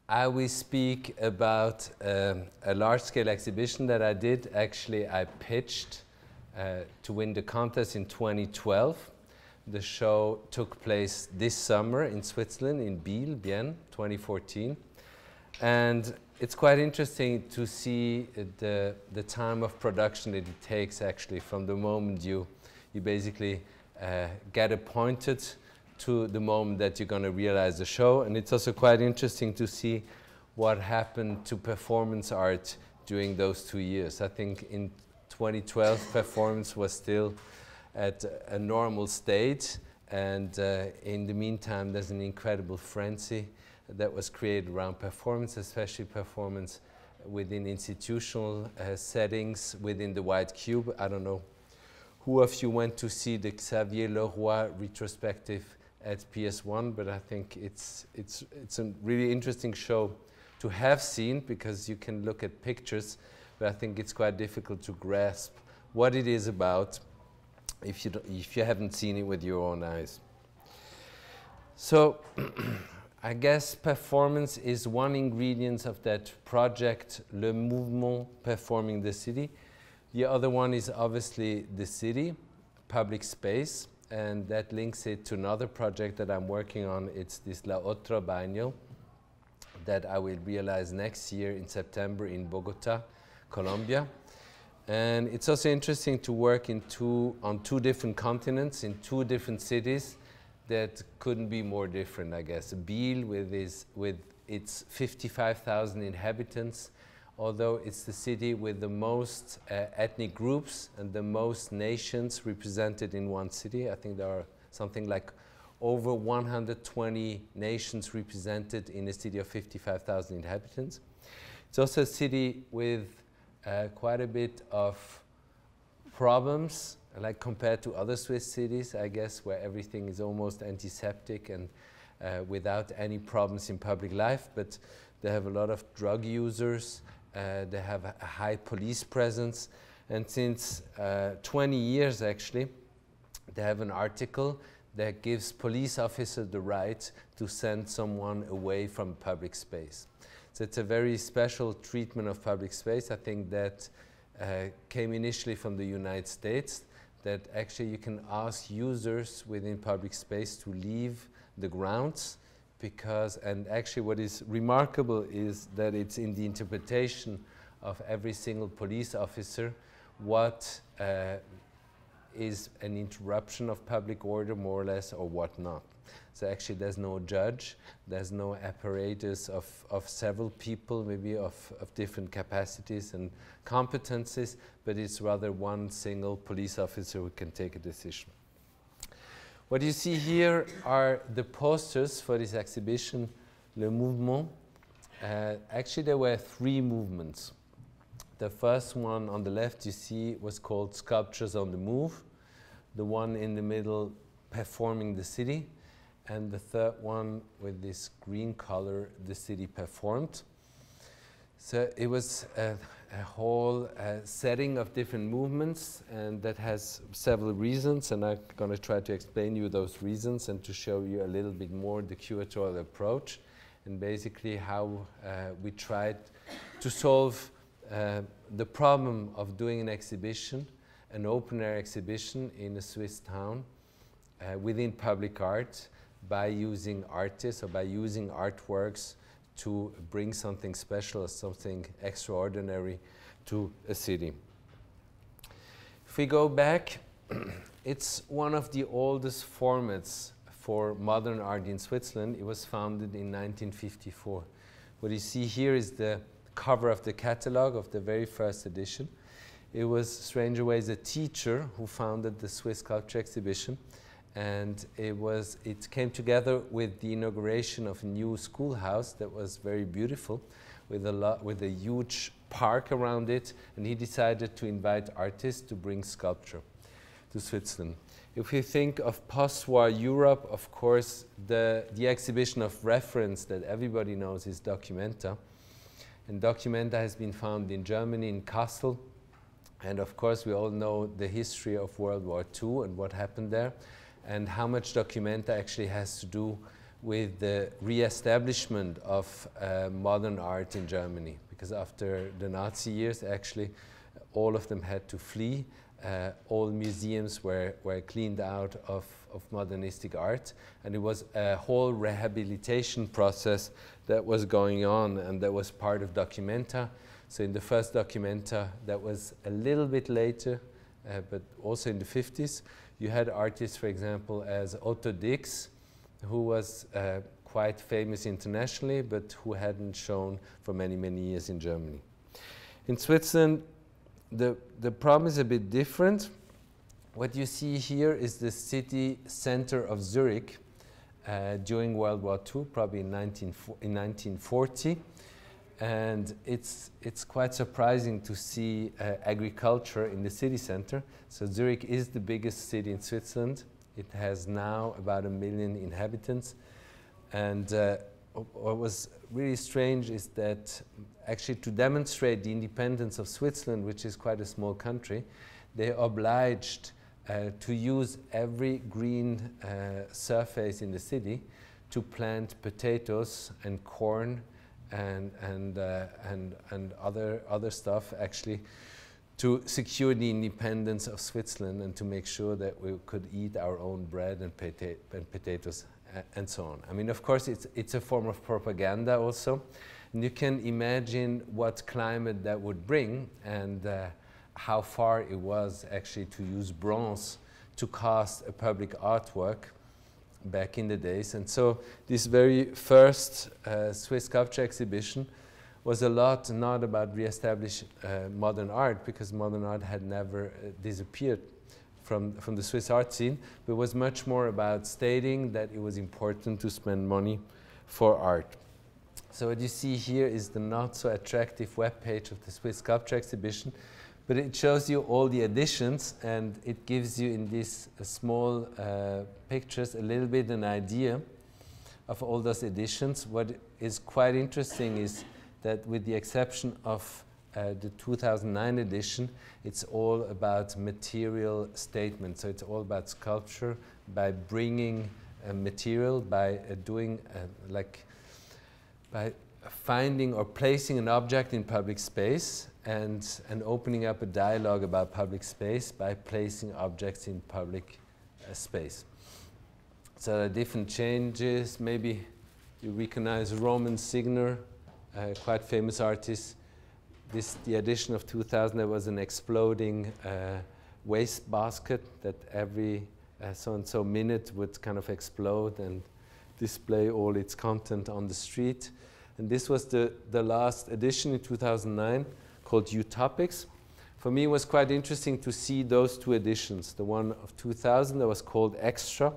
I will speak about a large-scale exhibition that I did. Actually, I pitched to win the contest in 2012. The show took place this summer in Switzerland, in Biel, Bienne, 2014. And it's quite interesting to see the time of production that it takes, actually, from the moment you basically get appointed to the moment that you're going to realize the show. And it's also quite interesting to see what happened to performance art during those 2 years. I think in 2012, performance was still at a normal state, and in the meantime, there's an incredible frenzy that was created around performance, especially performance within institutional settings, within the White Cube. I don't know who of you went to see the Xavier Leroy retrospective at PS1, but I think it's a really interesting show to have seen, because you can look at pictures, but I think it's quite difficult to grasp what it is about if you haven't seen it with your own eyes. So I guess performance is one ingredient of that project, Le Mouvement Performing the City. The other one is obviously the city, public space, and that links it to another project that I'm working on. It's this La Otra Baño that I will realize next year in September in Bogota, Colombia. And it's also interesting to work on two different continents, in two different cities that couldn't be more different, I guess. Biel with its 55,000 inhabitants, although it's the city with the most ethnic groups and the most nations represented in one city. I think there are something like over 120 nations represented in a city of 55,000 inhabitants. It's also a city with quite a bit of problems, like compared to other Swiss cities, I guess, where everything is almost antiseptic and without any problems in public life. But they have a lot of drug users, they have a high police presence, and since 20 years actually, they have an article that gives police officers the right to send someone away from public space. So it's a very special treatment of public space. I think that came initially from the United States, that actually you can ask users within public space to leave the grounds, because, and actually what is remarkable is that it's in the interpretation of every single police officer what is an interruption of public order, more or less, or what not. So actually there's no judge, there's no apparatus of several people, maybe of different capacities and competencies, but it's rather one single police officer who can take a decision. What you see here are the posters for this exhibition, Le Mouvement. Actually there were 3 movements. The first one on the left you see was called Sculptures on the Move, the one in the middle, Performing the City, and the third one with this green color, The City Performed. So it was a whole setting of different movements, and that has several reasons, and I'm going to try to explain you those reasons and to show you a little bit more the curatorial approach and basically how we tried to solve the problem of doing an exhibition, an open-air exhibition in a Swiss town within public art, by using artists or by using artworks to bring something special or something extraordinary to a city. If we go back, it's one of the oldest formats for modern art in Switzerland. It was founded in 1954. What you see here is the cover of the catalog of the very first edition. It was Strangerways, a teacher, who founded the Swiss Sculpture Exhibition. And it came together with the inauguration of a new schoolhouse that was very beautiful, with a huge park around it. And he decided to invite artists to bring sculpture to Switzerland. If we think of post-war Europe, of course, the exhibition of reference that everybody knows is Documenta. And Documenta has been found in Germany, in Kassel. And of course, we all know the history of World War II and what happened there, and how much Documenta actually has to do with the re-establishment of modern art in Germany, because after the Nazi years, actually, all of them had to flee. All museums were cleaned out of modernistic art, and it was a whole rehabilitation process that was going on, and that was part of Documenta. So in the first Documenta, that was a little bit later, but also in the 50s, you had artists, for example, as Otto Dix, who was quite famous internationally, but who hadn't shown for many, many years in Germany. In Switzerland, the problem is a bit different. What you see here is the city center of Zurich during World War II, probably in 1940. And it's quite surprising to see agriculture in the city center. So Zurich is the biggest city in Switzerland. It has now about 1 million inhabitants. And what was really strange is that actually to demonstrate the independence of Switzerland, which is quite a small country, they obliged to use every green surface in the city to plant potatoes and corn and other stuff, actually, to secure the independence of Switzerland and to make sure that we could eat our own bread and potatoes and so on. I mean, of course, it's a form of propaganda also. And you can imagine what climate that would bring, and how far it was actually to use bronze to cast a public artwork back in the days. And so this very first Swiss sculpture exhibition was a lot not about re-establish modern art, because modern art had never disappeared from the Swiss art scene, but it was much more about stating that it was important to spend money for art. So what you see here is the not so attractive webpage of the Swiss sculpture exhibition, but it shows you all the editions, and it gives you in these small pictures a little bit an idea of all those editions. What is quite interesting is that, with the exception of the 2009 edition, it's all about material statement. So it's all about sculpture by bringing material, by doing by finding or placing an object in public space, and opening up a dialogue about public space by placing objects in public space. So there are different changes. Maybe you recognize Roman Signer, quite famous artist. The edition of 2000, there was an exploding waste basket that every so-and-so minute would kind of explode and display all its content on the street. And this was the last edition in 2009, called Utopics. For me, it was quite interesting to see those two editions. The one of 2000 that was called Extra.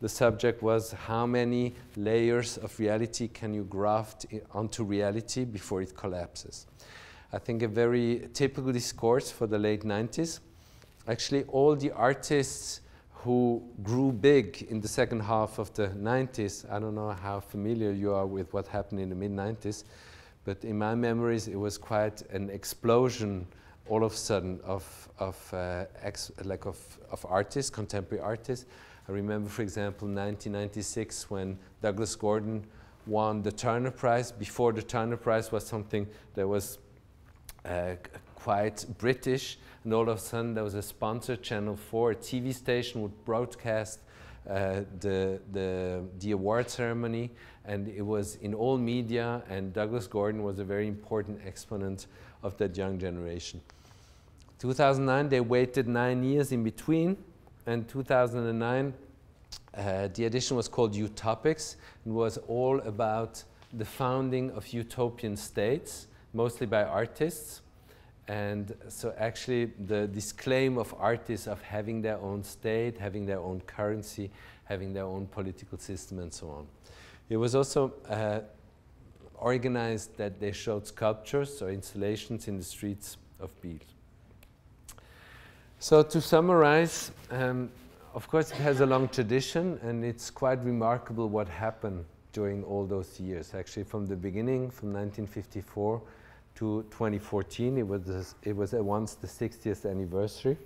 The subject was, how many layers of reality can you graft onto reality before it collapses? I think a very typical discourse for the late 90s. Actually, all the artists who grew big in the second half of the 90s, I don't know how familiar you are with what happened in the mid-90s, but in my memories, it was quite an explosion all of a sudden of artists, contemporary artists. I remember, for example, 1996, when Douglas Gordon won the Turner Prize. Before, the Turner Prize was something that was quite British, and all of a sudden there was a sponsor, Channel 4, a TV station would broadcast the award ceremony, and it was in all media, and Douglas Gordon was a very important exponent of that young generation. 2009, they waited 9 years in between, and 2009, the edition was called Utopics, and was all about the founding of utopian states, mostly by artists. And so actually this claim of artists of having their own state, having their own currency, having their own political system, and so on. It was also organized that they showed sculptures or installations in the streets of Biel. So to summarize, of course it has a long tradition, and it's quite remarkable what happened during all those years. Actually, from the beginning, from 1954 to 2014, it was at once the 60th anniversary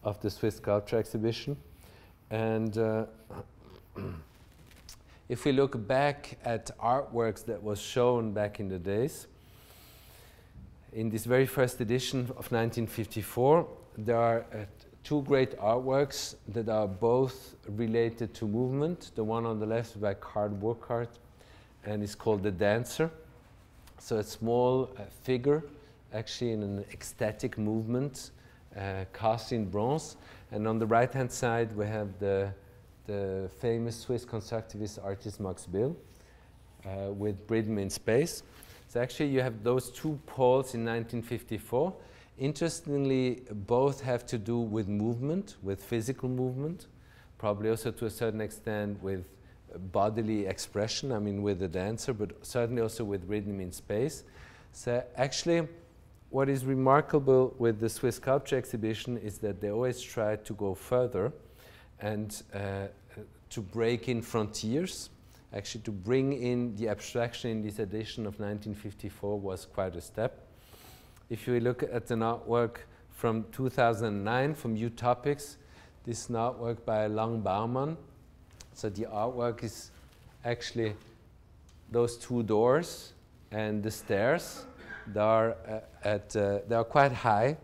of the Swiss Sculpture Exhibition. And if we look back at artworks that was shown back in the days, in this very first edition of 1954, there are two great artworks that are both related to movement. The one on the left is by Karl Burkhardt, and it's called The Dancer. So a small figure, actually in an ecstatic movement, cast in bronze. And on the right-hand side, we have the famous Swiss constructivist artist Max Bill with Britain in Space. So actually you have those two poles in 1954. Interestingly, both have to do with movement, with physical movement, probably also to a certain extent with bodily expression, I mean with the dancer, but certainly also with Rhythm in Space. So actually, what is remarkable with the Swiss Sculpture Exhibition is that they always try to go further and to break in frontiers. Actually, to bring in the abstraction in this edition of 1954 was quite a step. If you look at an artwork from 2009 from Utopics, this is an artwork by Lang Baumann. So the artwork is actually those two doors and the stairs. They are quite high.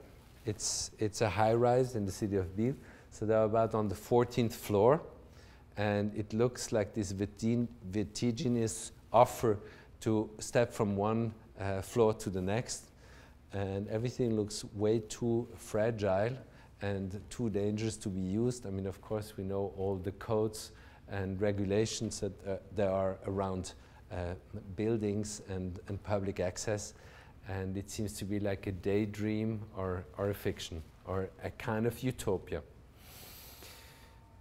It's a high rise in the city of Biel. So they're about on the 14th floor. And it looks like this vertiginous offer to step from one floor to the next. And everything looks way too fragile and too dangerous to be used. I mean, of course, we know all the codes and regulations that there are around buildings and public access. And it seems to be like a daydream or a fiction or a kind of utopia.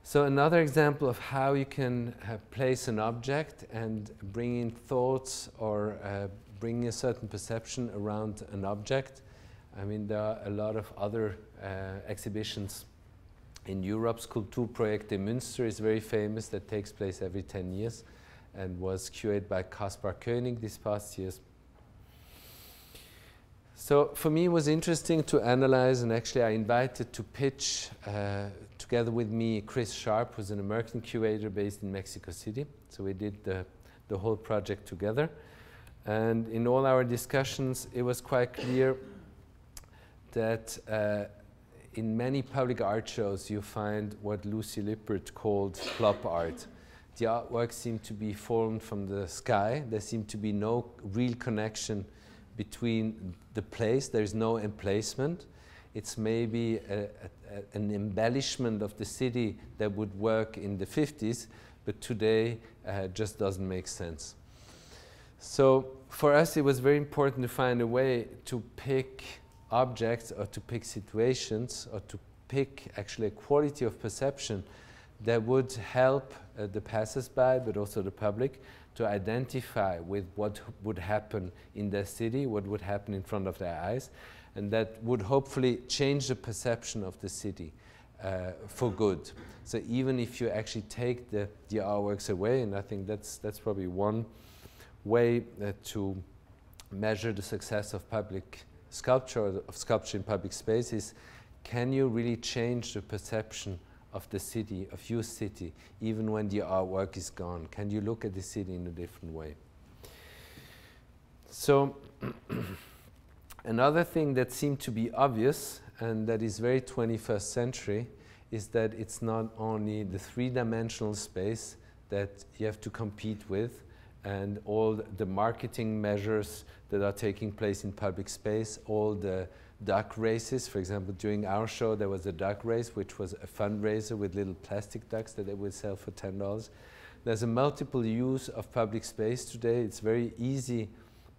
So another example of how you can place an object and bring in thoughts or bring a certain perception around an object. I mean, there are a lot of other exhibitions in Europe. Kulturprojekt in Münster is very famous, that takes place every 10 years and was curated by Kaspar Koenig this past years. So for me, it was interesting to analyze, and actually I invited to pitch together with me Chris Sharp, who's an American curator based in Mexico City. So we did the whole project together. And in all our discussions, it was quite clear that in many public art shows, you find what Lucy Lippert called plop art. The artworks seem to be formed from the sky. There seemed to be no real connection between the place. There's no emplacement. It's maybe an embellishment of the city that would work in the 50s, but today just doesn't make sense. So for us, it was very important to find a way to pick objects or to pick situations or to pick actually a quality of perception that would help the passers-by, but also the public, to identify with what would happen in their city, what would happen in front of their eyes, and that would hopefully change the perception of the city for good. So even if you actually take the artworks away, and I think that's probably one way to measure the success of public sculpture, or of sculpture in public spaces, can you really change the perception of the city, of your city, even when the artwork is gone? Can you look at the city in a different way? So another thing that seemed to be obvious and that is very 21st century is that it's not only the three-dimensional space that you have to compete with and all the marketing measures that are taking place in public space, all the duck races. For example, during our show there was a duck race, which was a fundraiser with little plastic ducks that they would sell for $10. There's a multiple use of public space today. It's very easy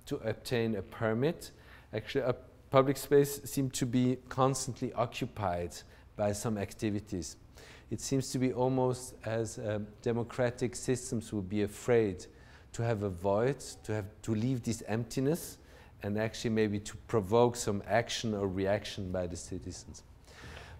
to obtain a permit. Actually, a public space seems to be constantly occupied by some activities. It seems to be almost as democratic systems would be afraid to have a void, to leave this emptiness, and actually maybe to provoke some action or reaction by the citizens.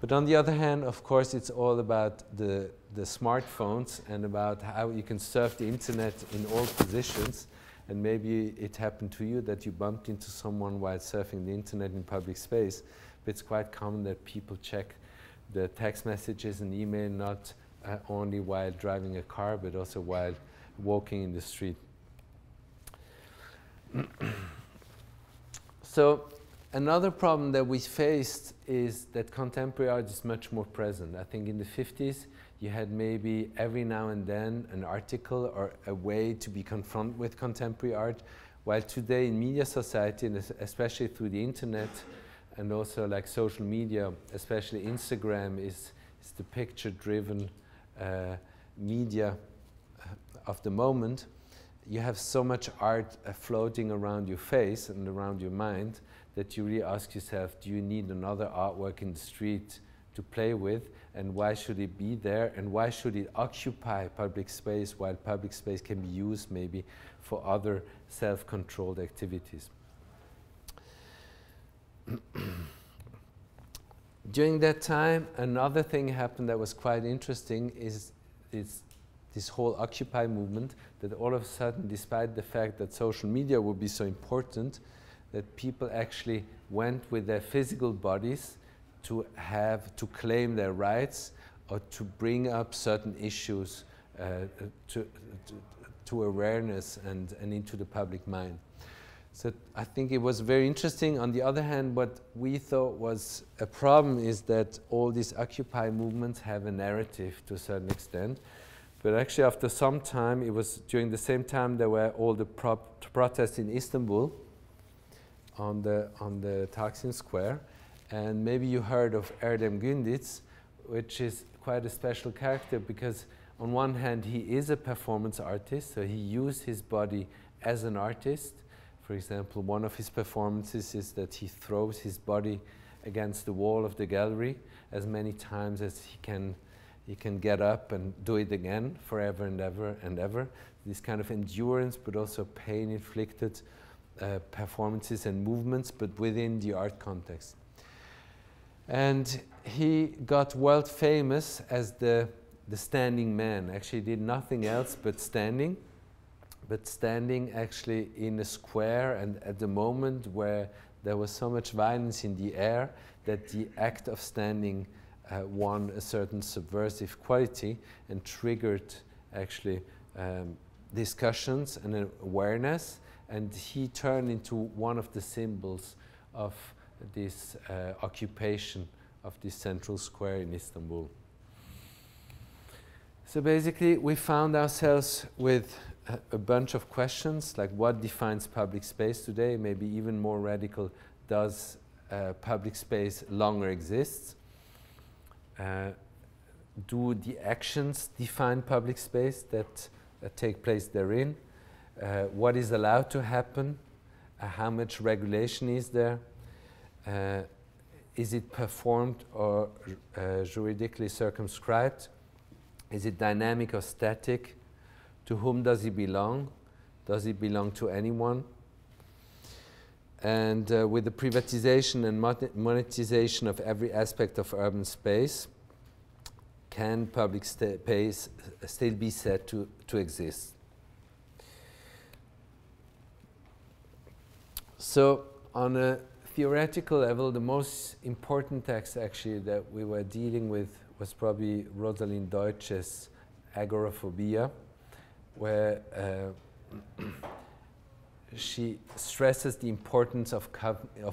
But on the other hand, of course, it's all about the smartphones and about how you can surf the internet in all positions. And maybe it happened to you that you bumped into someone while surfing the internet in public space. But it's quite common that people check the text messages and email not only while driving a car, but also while walking in the street. So another problem that we faced is that contemporary art is much more present. I think in the 50s, you had maybe every now and then an article or a way to be confronted with contemporary art, while today in media society, and especially through the internet, and also like social media, especially Instagram is the picture-driven media of the moment. You have so much art floating around your face and around your mind that you really ask yourself, do you need another artwork in the street to play with, and why should it be there, and why should it occupy public space while public space can be used maybe for other self-controlled activities. During that time, another thing happened that was quite interesting is this whole Occupy movement, that all of a sudden, despite the fact that social media would be so important, that people actually went with their physical bodies to claim their rights or to bring up certain issues to awareness and into the public mind. So I think it was very interesting. On the other hand, what we thought was a problem is that all these Occupy movements have a narrative to a certain extent. But actually after some time, it was during the same time there were all the protests in Istanbul on the Taksim Square. And maybe you heard of Erdem Gündüz, which is quite a special character because on one hand he is a performance artist, so he used his body as an artist. For example, one of his performances is that he throws his body against the wall of the gallery as many times as he can get up and do it again forever and ever and ever. This kind of endurance, but also pain-inflicted performances and movements, but within the art context. And he got world famous as the standing man. Actually did nothing else but standing actually in a square, and at the moment where there was so much violence in the air that the act of standing won a certain subversive quality and triggered actually discussions and awareness, and he turned into one of the symbols of this occupation of this central square in Istanbul. So basically we found ourselves with a bunch of questions like what defines public space today, maybe even more radical, does public space longer exist? Do the actions define public space that take place therein? What is allowed to happen? How much regulation is there? Is it performed or juridically circumscribed? Is it dynamic or static? To whom does it belong? Does it belong to anyone? And with the privatization and monetization of every aspect of urban space, can public space still be said to exist? So on a theoretical level, the most important text actually that we were dealing with was probably Rosalind Deutsch's Agoraphobia, where she stresses the importance of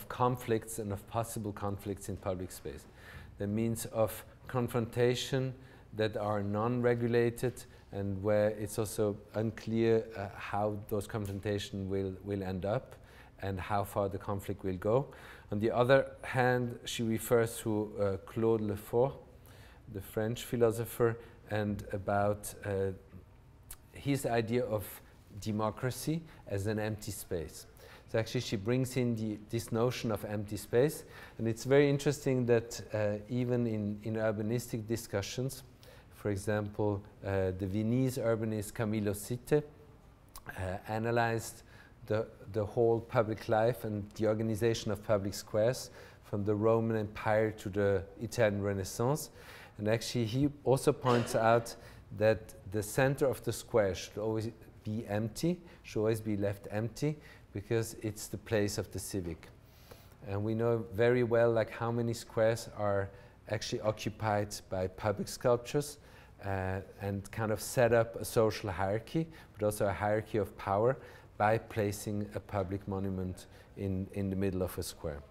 conflicts and of possible conflicts in public space. The means of confrontation that are non-regulated and where it's also unclear how those confrontations will end up and how far the conflict will go. On the other hand, she refers to Claude Lefort, the French philosopher, and about his idea of democracy as an empty space. So actually she brings in this notion of empty space, and it's very interesting that even in urbanistic discussions, for example, the Viennese urbanist Camillo Sitte analyzed the whole public life and the organization of public squares from the Roman Empire to the Italian Renaissance. And actually he also points out that the center of the square should always be empty, should always be left empty, because it's the place of the civic. And we know very well like how many squares are actually occupied by public sculptures and kind of set up a social hierarchy, but also a hierarchy of power by placing a public monument in the middle of a square.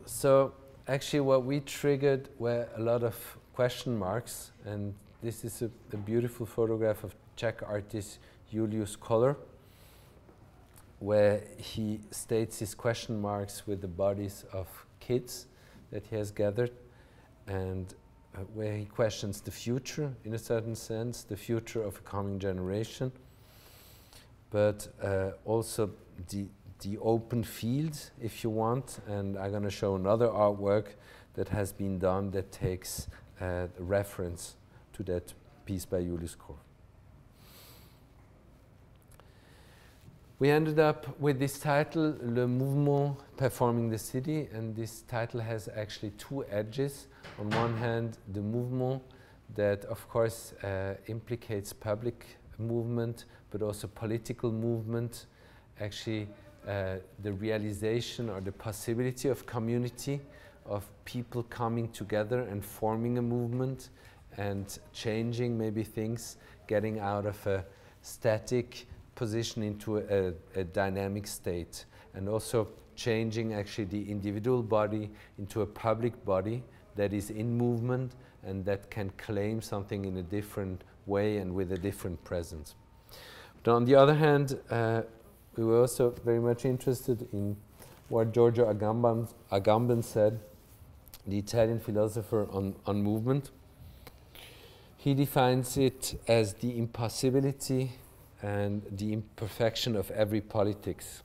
So actually what we triggered were a lot of question marks, and this is a beautiful photograph of Czech artist Julius Koller, where he states his question marks with the bodies of kids that he has gathered, and where he questions the future, in a certain sense, the future of a coming generation, but also the open field, if you want. And I'm going to show another artwork that has been done that takes reference to that piece by Julius Koller. We ended up with this title, Le Mouvement Performing the City, and this title has actually two edges. On one hand, the movement that, of course, implicates public movement, but also political movement, actually the realization or the possibility of community, of people coming together and forming a movement and changing maybe things, getting out of a static position into a dynamic state, and also changing actually the individual body into a public body that is in movement and that can claim something in a different way and with a different presence. But on the other hand, we were also very much interested in what Giorgio Agamben said, the Italian philosopher on movement. He defines it as the impossibility and the imperfection of every politics,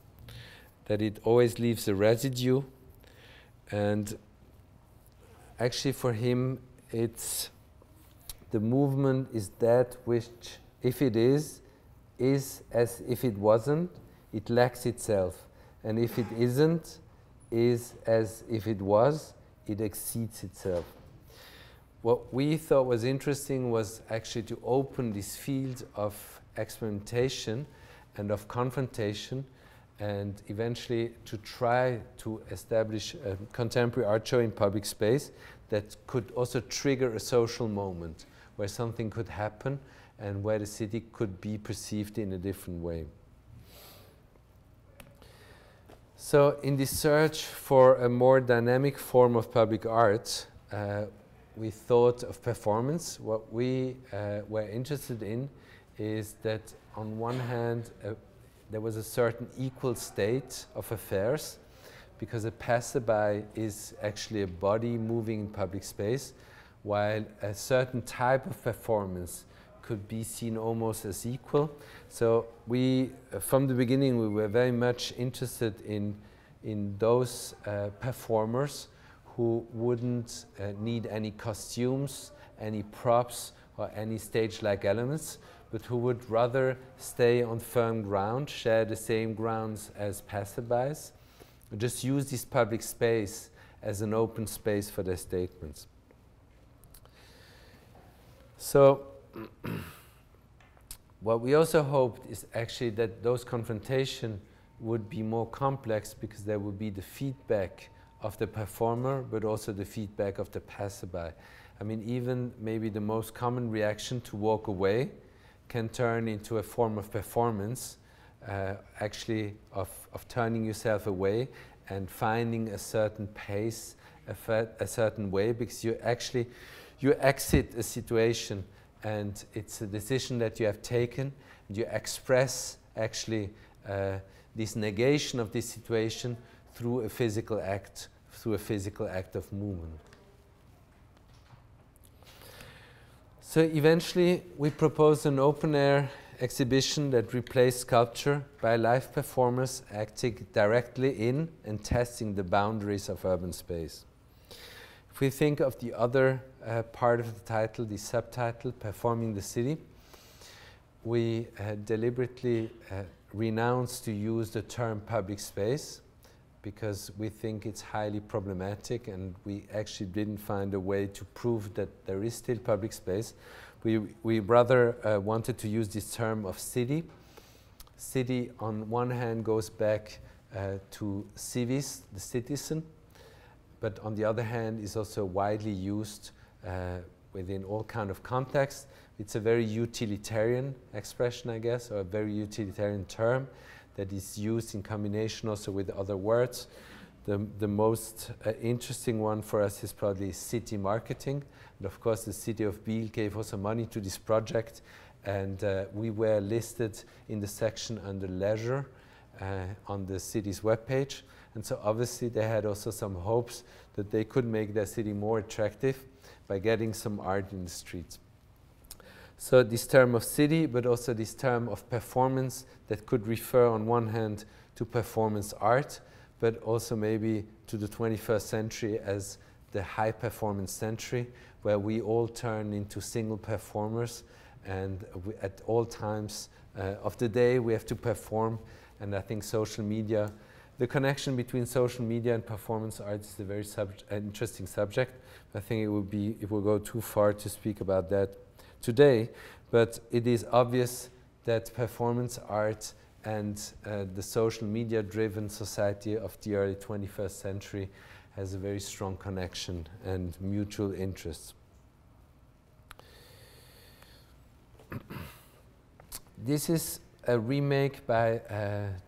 that it always leaves a residue, and actually for him it's the movement is that which, if it is as if it wasn't, it lacks itself, and if it isn't, is as if it was, it exceeds itself. What we thought was interesting was actually to open this field of experimentation and of confrontation, and eventually to try to establish a contemporary art show in public space that could also trigger a social moment where something could happen and where the city could be perceived in a different way. So in this search for a more dynamic form of public art, we thought of performance. What we were interested in is that on one hand there was a certain equal state of affairs, because a passerby is actually a body moving in public space, while a certain type of performance could be seen almost as equal. So we, from the beginning, we were very much interested in those performers who wouldn't need any costumes, any props, or any stage-like elements, but who would rather stay on firm ground, share the same grounds as passerbys, just use this public space as an open space for their statements. So what we also hoped is actually that those confrontations would be more complex, because there would be the feedback of the performer, but also the feedback of the passerby. I mean, even maybe the most common reaction to walk away can turn into a form of performance, actually of turning yourself away and finding a certain pace, a certain way, because you exit a situation and it's a decision that you have taken, and you express actually this negation of this situation through a physical act, of movement. So eventually we proposed an open-air exhibition that replaced sculpture by live performers acting directly in and testing the boundaries of urban space. If we think of the other part of the title, the subtitle, Performing the City, we deliberately renounced to use the term public space, because we think it's highly problematic, and we actually didn't find a way to prove that there is still public space. We rather wanted to use this term of city. City on one hand goes back to civis, the citizen, but on the other hand is also widely used within all kind of contexts. It's a very utilitarian expression, I guess, or a very utilitarian term that is used in combination also with other words. The most interesting one for us is probably city marketing. And of course, the city of Biel gave also money to this project, and we were listed in the section under leisure on the city's webpage. And so obviously they had also some hopes that they could make their city more attractive by getting some art in the streets. So this term of city, but also this term of performance that could refer on one hand to performance art, but also maybe to the 21st century as the high performance century, where we all turn into single performers, and at all times of the day we have to perform. And I think social media, the connection between social media and performance art is a very interesting subject. I think it will go too far to speak about that today, but it is obvious that performance art and the social media driven society of the early 21st century has a very strong connection and mutual interests. This is a remake by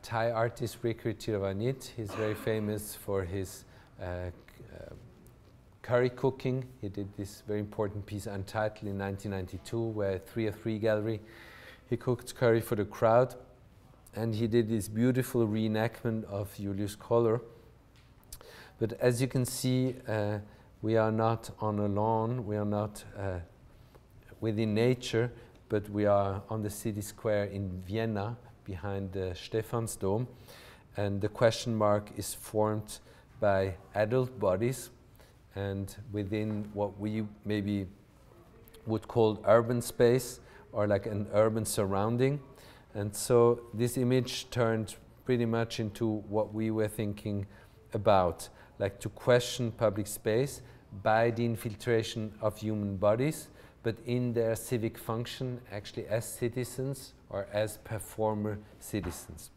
Thai artist Rikrit Tiravanit. He's very famous for his curry cooking. He did this very important piece Untitled in 1992, where 303 gallery he cooked curry for the crowd, and he did this beautiful reenactment of Julius Koller. But as you can see, we are not on a lawn, we are not within nature, but we are on the city square in Vienna behind the Stephansdom, and the question mark is formed by adult bodies and within what we maybe would call urban space or like an urban surrounding. And so this image turned pretty much into what we were thinking about, like to question public space by the infiltration of human bodies, but in their civic function actually as citizens or as performer citizens.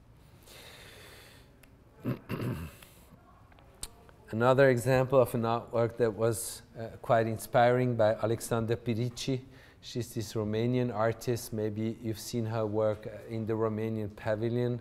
Another example of an artwork that was quite inspiring by Alexandra Pirici. She's this Romanian artist. Maybe you've seen her work in the Romanian pavilion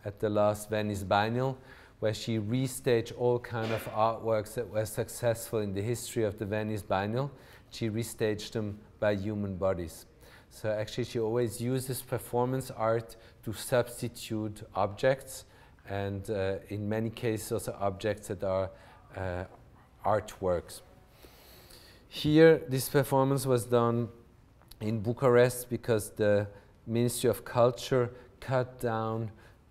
at the last Venice Biennial, where she restaged all kind of artworks that were successful in the history of the Venice Biennial. She restaged them by human bodies. So actually she always uses performance art to substitute objects, and in many cases also objects that are artworks. Here this performance was done in Bucharest because the Ministry of Culture cut down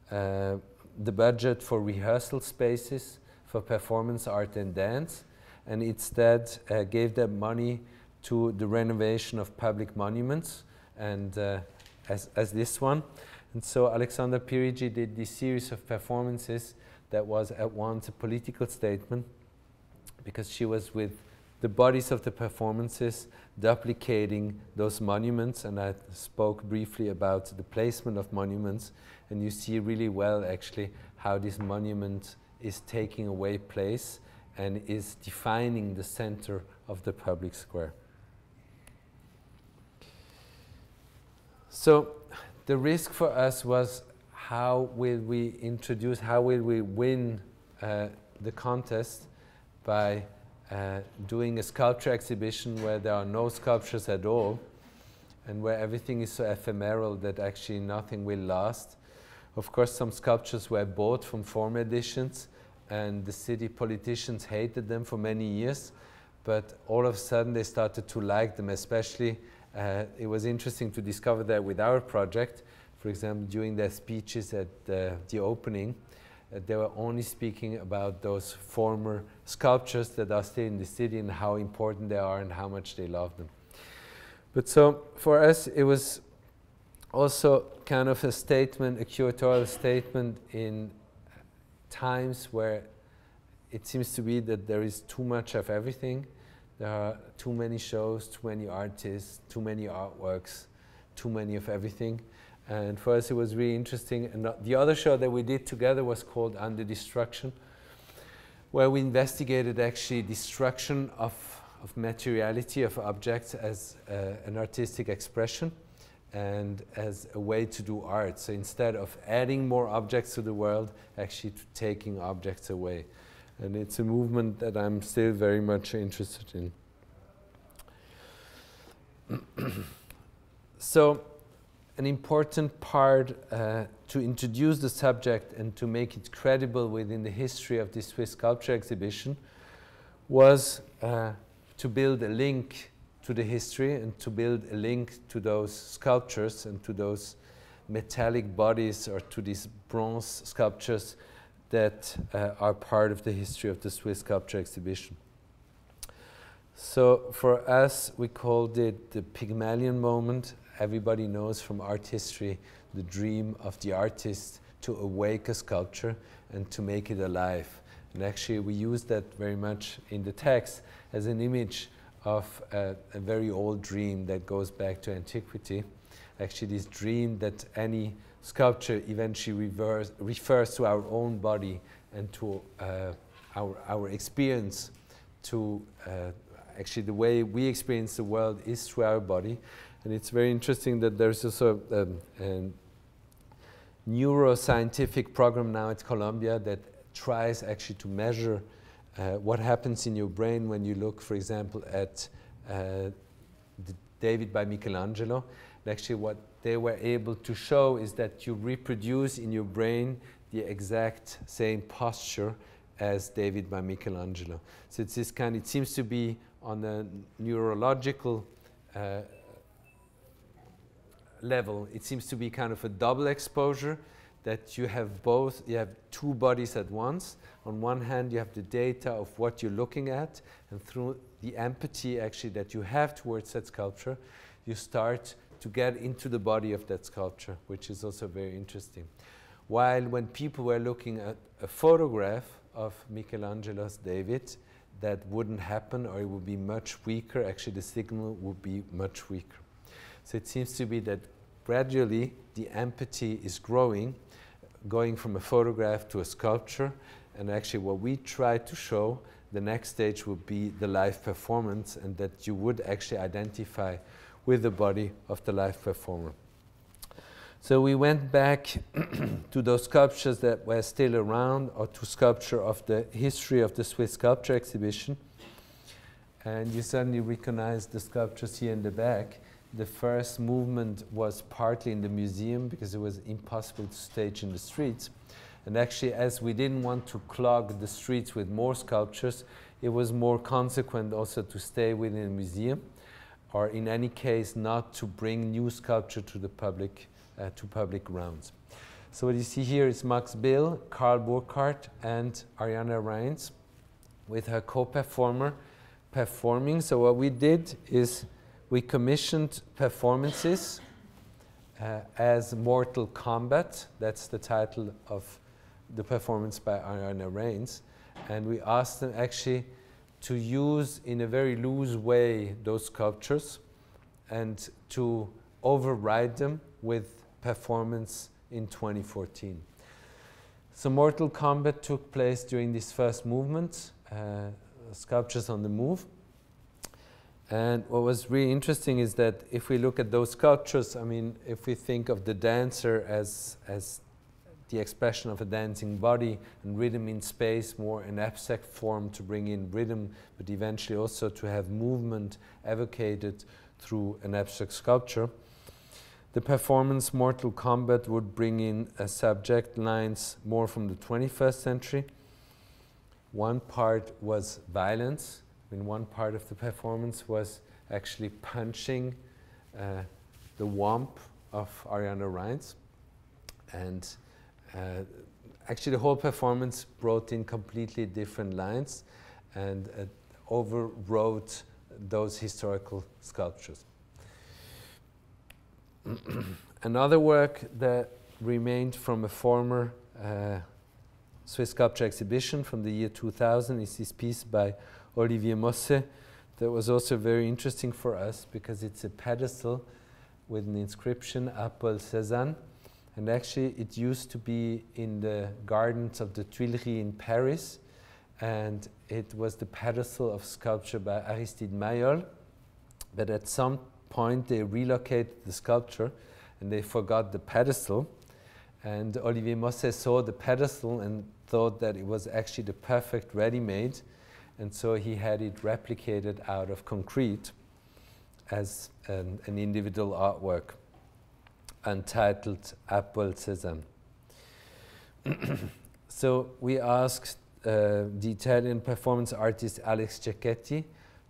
the budget for rehearsal spaces for performance art and dance, and instead gave them money to the renovation of public monuments, and as this one. And so Alexandra Pirici did this series of performances that was at once a political statement, because she was with the bodies of the performances duplicating those monuments, and I spoke briefly about the placement of monuments, and you see really well actually how this monument is taking away place and is defining the center of the public square. So the risk for us was, how will we introduce, how will we win the contest by doing a sculpture exhibition where there are no sculptures at all and where everything is so ephemeral that actually nothing will last. Of course, some sculptures were bought from former editions, and the city politicians hated them for many years, but all of a sudden they started to like them. Especially it was interesting to discover that with our project. For example, during their speeches at the opening, they were only speaking about those former sculptures that are still in the city and how important they are and how much they love them. But so for us it was also kind of a statement, a curatorial statement in times where it seems to be that there is too much of everything. There are too many shows, too many artists, too many artworks, too many of everything. And for us it was really interesting. And the other show that we did together was called Under Destruction, where we investigated actually destruction of materiality of objects as an artistic expression and as a way to do art. So instead of adding more objects to the world, actually taking objects away. And it's a movement that I'm still very much interested in. So an important part to introduce the subject and to make it credible within the history of the Swiss Sculpture Exhibition was to build a link to the history and to build a link to those sculptures and to those metallic bodies or to these bronze sculptures that are part of the history of the Swiss Sculpture Exhibition. So for us, we called it the Pygmalion moment. Everybody knows from art history the dream of the artist to awake a sculpture and to make it alive. And actually we use that very much in the text as an image of a very old dream that goes back to antiquity. Actually this dream that any sculpture eventually refers to our own body and to our experience, to actually the way we experience the world is through our body. And it's very interesting that there's also a neuroscientific program now at Columbia that tries actually to measure what happens in your brain when you look, for example, at David by Michelangelo. And actually what they were able to show is that you reproduce in your brain the exact same posture as David by Michelangelo. So it's this kind, it seems to be on a neurological level, it seems to be kind of a double exposure, that you have both, you have two bodies at once. On one hand, you have the data of what you're looking at, and through the empathy actually that you have towards that sculpture, you start to get into the body of that sculpture, which is also very interesting. While when people were looking at a photograph of Michelangelo's David, that wouldn't happen, or it would be much weaker. Actually, the signal would be much weaker. So it seems to be that gradually the empathy is growing, going from a photograph to a sculpture. And actually what we try to show, the next stage would be the live performance, and that you would actually identify with the body of the live performer. So we went back to those sculptures that were still around, or to sculpture of the history of the Swiss Sculpture Exhibition. And you suddenly recognize the sculptures here in the back. The first movement was partly in the museum because it was impossible to stage in the streets. And actually, as we didn't want to clog the streets with more sculptures, it was more consequent also to stay within the museum, or in any case not to bring new sculpture to the public, to public grounds. So what you see here is Max Bill, Karl Burkhardt, and Ariana Reins with her co-performer performing. So what we did is we commissioned performances as Mortal Kombat. That's the title of the performance by Ariana Reins. And we asked them actually to use in a very loose way those sculptures and to override them with performance in 2014. So Mortal Kombat took place during this first movement, Sculptures on the Move. And what was really interesting is that if we look at those sculptures, I mean, if we think of the dancer as the expression of a dancing body, and rhythm in space, more an abstract form to bring in rhythm, but eventually also to have movement evocated through an abstract sculpture. The performance Mortal Kombat would bring in subject lines more from the 21st century. One part was violence. I mean, one part of the performance was actually punching the womb of Ariana Reins. And actually the whole performance brought in completely different lines and overwrote those historical sculptures. Another work that remained from a former Swiss Sculpture Exhibition from the year 2000 is this piece by Olivier Mosse that was also very interesting for us because it's a pedestal with an inscription, A Paul Cézanne. And actually it used to be in the gardens of the Tuileries in Paris. and it was the pedestal of sculpture by Aristide Maillol. But at some point they relocated the sculpture and they forgot the pedestal. And Olivier Mosset saw the pedestal and thought that it was actually the perfect ready-made. And so he had it replicated out of concrete as an individual artwork entitled Apple Cézanne. So we asked the Italian performance artist Alex Cecchetti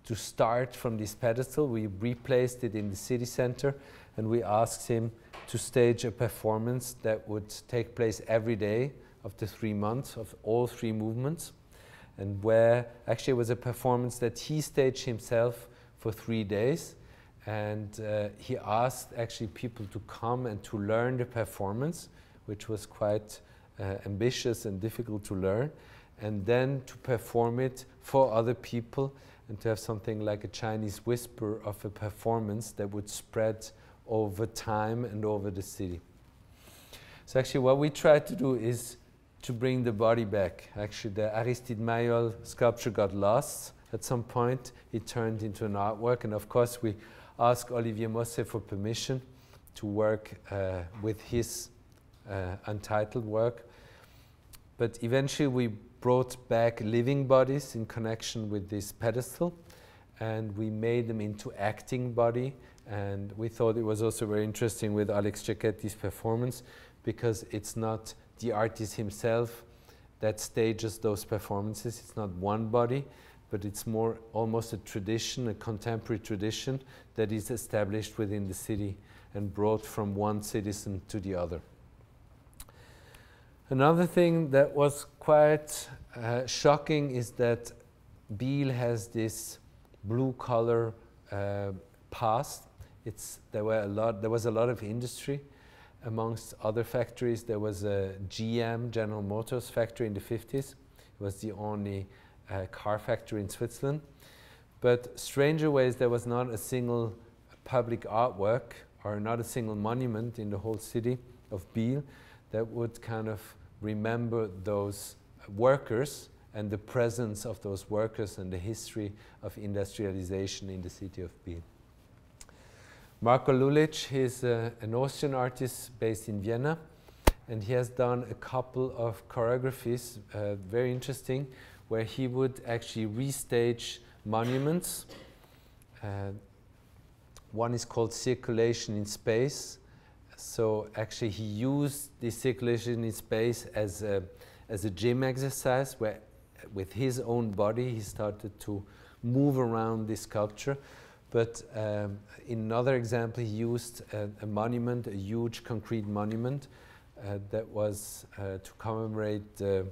to start from this pedestal. We replaced it in the city center, and we asked him to stage a performance that would take place every day of the 3 months of all 3 movements, and where actually it was a performance that he staged himself for 3 days. And he asked actually people to come and to learn the performance, which was quite ambitious and difficult to learn, and then to perform it for other people and to have something like a Chinese whisper of a performance that would spread over time and over the city. So actually what we tried to do is to bring the body back. Actually the Aristide Maillol sculpture got lost at some point. It turned into an artwork, and of course we asked Olivier Mosset for permission to work with his untitled work. But eventually we brought back living bodies in connection with this pedestal, and we made them into acting body. And we thought it was also very interesting with Alex Cecchetti's performance, because it's not the artist himself that stages those performances. It's not one body, but it's more almost a tradition, a contemporary tradition that is established within the city and brought from one citizen to the other. Another thing that was quite shocking is that Biel has this blue-collar past. There was a lot of industry. Amongst other factories, there was a GM, General Motors factory in the 50s. It was the only car factory in Switzerland. But stranger ways, there was not a single public artwork or not a single monument in the whole city of Biel that would kind of remember those workers and the presence of those workers and the history of industrialization in the city of Biel. Marko Lulic is an Austrian artist based in Vienna, and he has done a couple of choreographies, very interesting, where he would actually restage monuments. One is called Circulation in Space. So actually he used this circulation in space as a gym exercise, where with his own body he started to move around this sculpture. But in another example, he used a monument, a huge concrete monument that was to commemorate the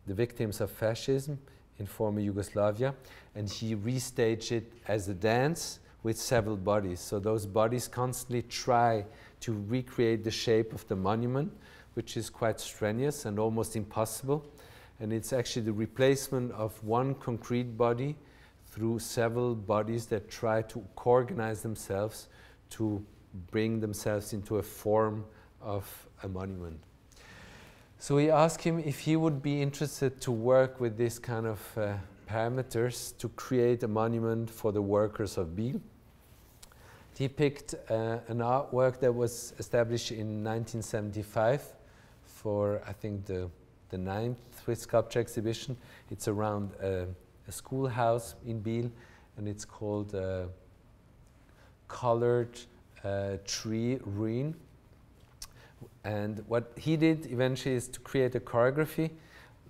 victims of fascism in former Yugoslavia, and he restaged it as a dance with several bodies. So those bodies constantly try to recreate the shape of the monument, which is quite strenuous and almost impossible. And it's actually the replacement of one concrete body through several bodies that try to co-organize themselves to bring themselves into a form of a monument. So we asked him if he would be interested to work with this kind of parameters to create a monument for the workers of Biel. He picked an artwork that was established in 1975 for, I think, the 9th Swiss Sculpture Exhibition. It's around a schoolhouse in Biel, and it's called Colored Tree Ruin. And what he did eventually is to create a choreography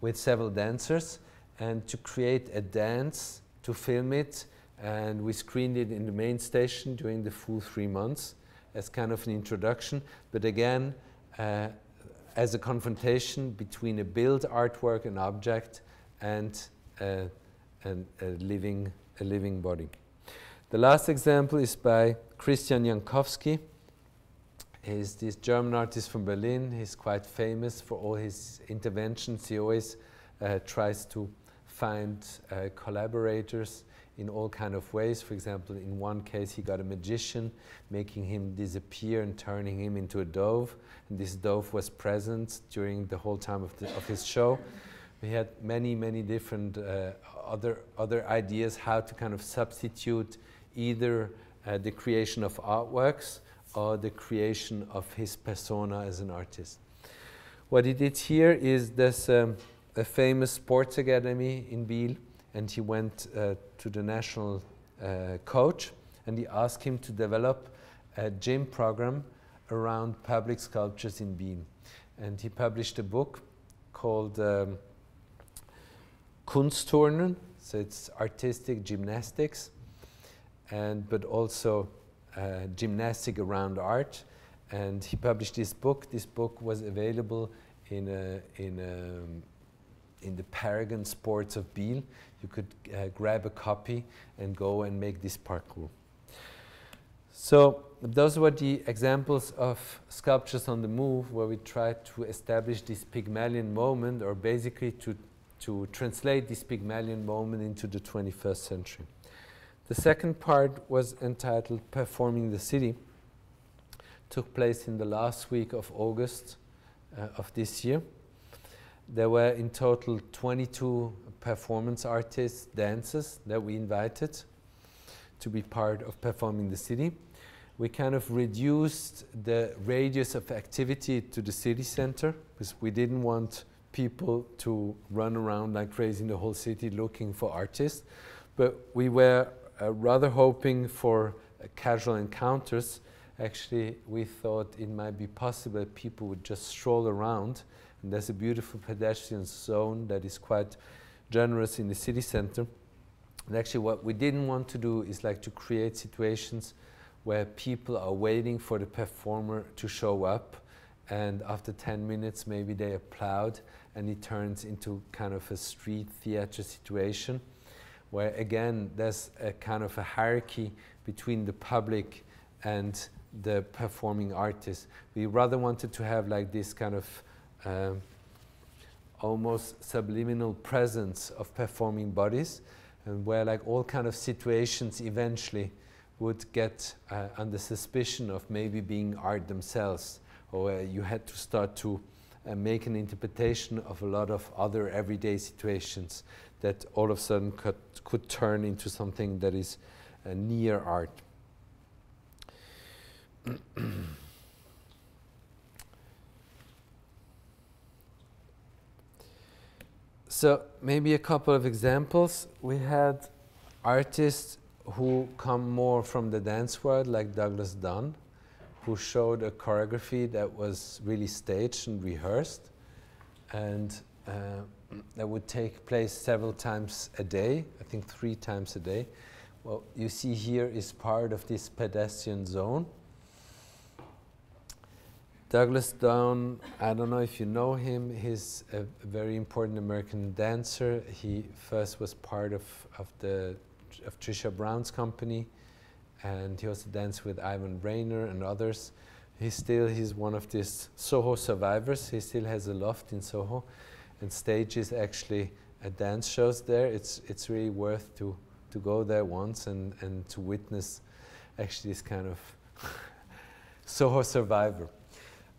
with several dancers and to create a dance, to film it, and we screened it in the main station during the full 3 months as kind of an introduction, but again as a confrontation between a built artwork, an object, and a living body. The last example is by Christian Jankowski. He's this German artist from Berlin. He's quite famous for all his interventions. He always tries to find collaborators in all kind of ways. For example, in one case he got a magician, making him disappear and turning him into a dove. And this dove was present during the whole time of his show. We had many different other ideas how to kind of substitute either the creation of artworks or the creation of his persona as an artist. What he did here is there's a famous sports academy in Biel, and he went to the national coach, and he asked him to develop a gym program around public sculptures in Biel. And he published a book called Kunstturnen, so it's artistic gymnastics, but also gymnastic around art. And he published this book. This book was available in the Paragon Sports of Biel. You could grab a copy and go and make this parcours. So those were the examples of sculptures on the move, where we tried to establish this Pygmalion moment, or basically to translate this Pygmalion moment into the 21st century. The second part was entitled Performing the City. Took place in the last week of August of this year. There were in total 22 performance artists, dancers that we invited to be part of Performing the City. We kind of reduced the radius of activity to the city center, because we didn't want people to run around like crazy in the whole city looking for artists. But we were rather hoping for casual encounters. Actually, we thought it might be possible that people would just stroll around. And there's a beautiful pedestrian zone that is quite generous in the city center. And actually what we didn't want to do is like to create situations where people are waiting for the performer to show up, and after 10 minutes maybe they applaud, and it turns into kind of a street theater situation, where again there's a kind of a hierarchy between the public and the performing artist. We rather wanted to have like this kind of almost subliminal presence of performing bodies, and where like all kind of situations eventually would get under suspicion of maybe being art themselves, or you had to start to make an interpretation of a lot of other everyday situations that all of a sudden could turn into something that is near art. So maybe a couple of examples. We had artists who come more from the dance world, like Douglas Dunn, who showed a choreography that was really staged and rehearsed, and that would take place several times a day, I think 3 times a day. What you see here is part of this pedestrian zone. Douglas Dunn, I don't know if you know him, he's a very important American dancer. He first was part of Trisha Brown's company, and he also danced with Ivan Rayner and others. He's one of these Soho survivors. He still has a loft in Soho and stages actually dance shows there. It's really worth to go there once and to witness actually this kind of Soho survivor.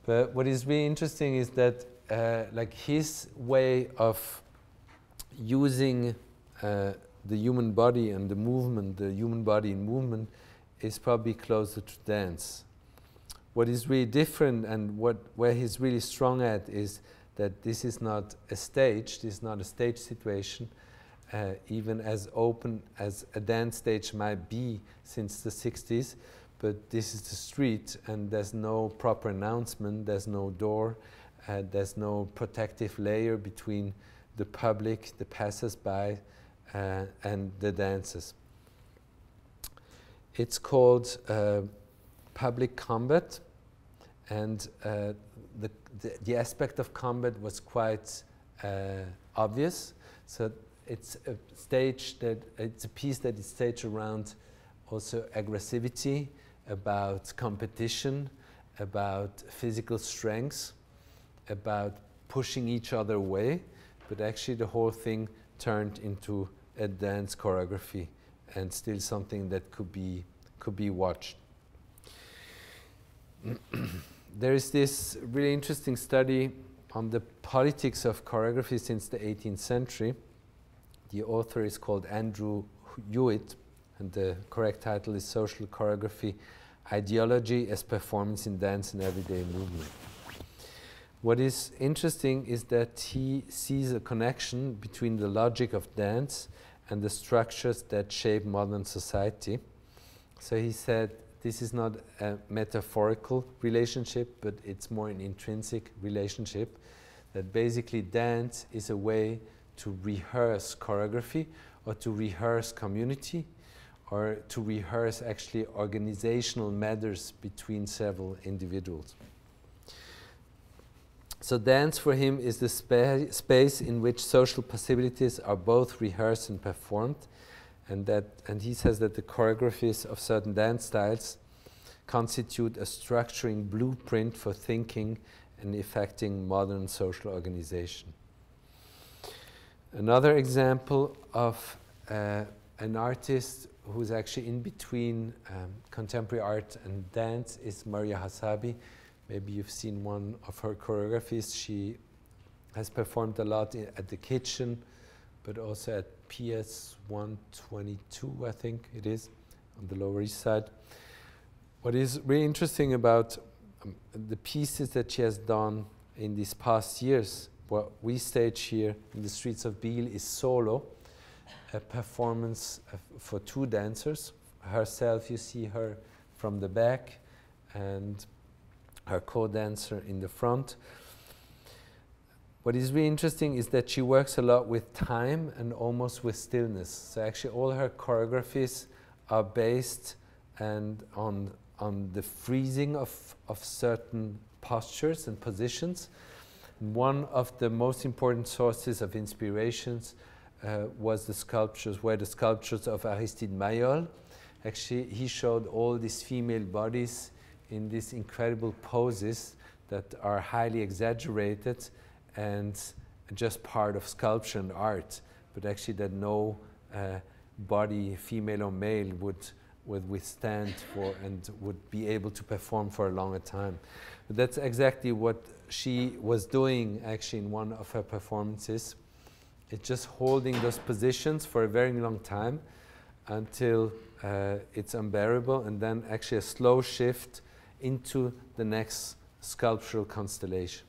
But what is really interesting is that like his way of using the human body and the movement, the human body in movement, is probably closer to dance. What is really different and where he's really strong at is that this is not a stage, this is not a stage situation, even as open as a dance stage might be since the 60s, but this is the street, and there's no proper announcement, there's no door, there's no protective layer between the public, the passers-by, and the dancers. It's called public combat, and the aspect of combat was quite obvious. So it's a piece that is staged around also aggressivity, about competition, about physical strength, about pushing each other away, but actually the whole thing turned into a dance choreography and still something that could be watched. There is this really interesting study on the politics of choreography since the 18th century. The author is called Andrew Hewitt, and the correct title is Social Choreography, Ideology as Performance in Dance and Everyday Movement. What is interesting is that he sees a connection between the logic of dance and the structures that shape modern society. So he said this is not a metaphorical relationship, but it's more an intrinsic relationship, that basically dance is a way to rehearse choreography or to rehearse community or to rehearse actually organizational matters between several individuals. So dance for him is the space in which social possibilities are both rehearsed and performed, and he says that the choreographies of certain dance styles constitute a structuring blueprint for thinking and effecting modern social organization. Another example of an artist who's actually in between contemporary art and dance is Maria Hasabi. Maybe you've seen one of her choreographies. She has performed a lot at the Kitchen, but also at PS 122, I think it is, on the Lower East Side. What is really interesting about the pieces that she has done in these past years, what we stage here in the streets of Biel is Solo, a performance for two dancers. Herself, you see her from the back, and her co-dancer in the front. What is really interesting is that she works a lot with time and almost with stillness. So actually all her choreographies are based and on the freezing of certain postures and positions. One of the most important sources of inspirations were the sculptures of Aristide Maillol. Actually, he showed all these female bodies in these incredible poses that are highly exaggerated and just part of sculpture and art, but actually that no body, female or male, would withstand for and would be able to perform for a longer time. But that's exactly what she was doing actually in one of her performances. It's just holding those positions for a very long time until it's unbearable, and then actually a slow shift into the next sculptural constellation.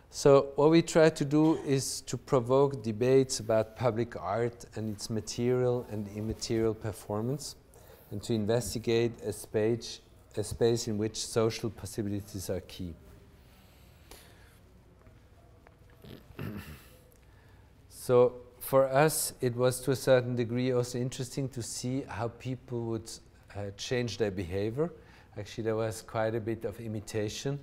So what we try to do is to provoke debates about public art and its material and immaterial performance, and to investigate a space in which social possibilities are key. So for us, it was to a certain degree also interesting to see how people would change their behavior. Actually, there was quite a bit of imitation.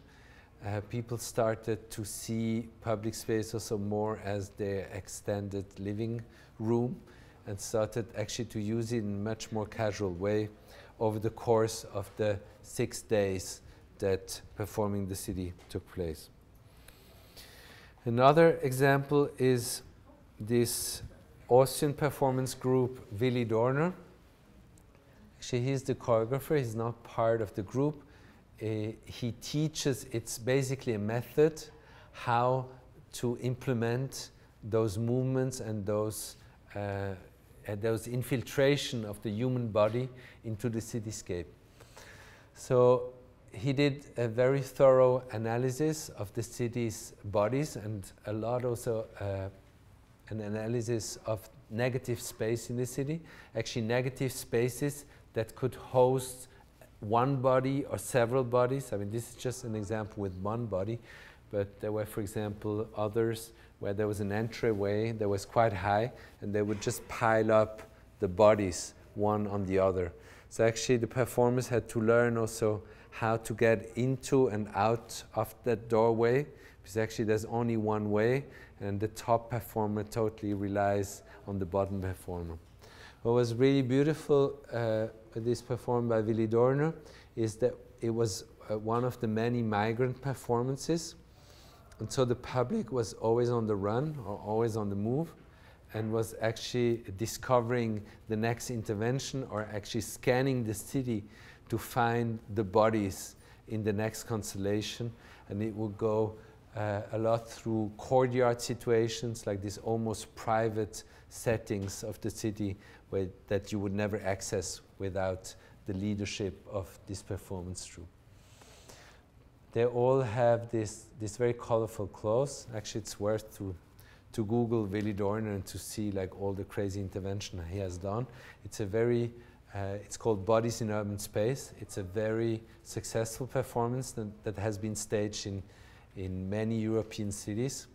People started to see public space also more as their extended living room, and started actually to use it in a much more casual way over the course of the 6 days that Performing the City took place. Another example is this Austrian performance group, Willi Dorner. Actually, he's the choreographer, he's not part of the group. He teaches, it's basically a method how to implement those movements and those infiltration of the human body into the cityscape. So he did a very thorough analysis of the city's bodies, and a lot also an analysis of negative space in the city, actually negative spaces that could host one body or several bodies. I mean, this is just an example with one body, but there were, for example, others where there was an entryway that was quite high, and they would just pile up the bodies one on the other. So actually the performers had to learn also how to get into and out of that doorway, because actually there's only one way, and the top performer totally relies on the bottom performer. What was really beautiful this performed by Willi Dorner is that it was one of the many migrant performances, and so the public was always on the run or always on the move, and was actually discovering the next intervention or actually scanning the city to find the bodies in the next constellation. And it would go a lot through courtyard situations, like these almost private settings of the city that you would never access without the leadership of this performance troupe. They all have this very colorful clothes. Actually, it's worth to Google Willy Dorner and to see like all the crazy intervention he has done. It's a very, it's called Bodies in Urban Space. It's a very successful performance that has been staged in many European cities.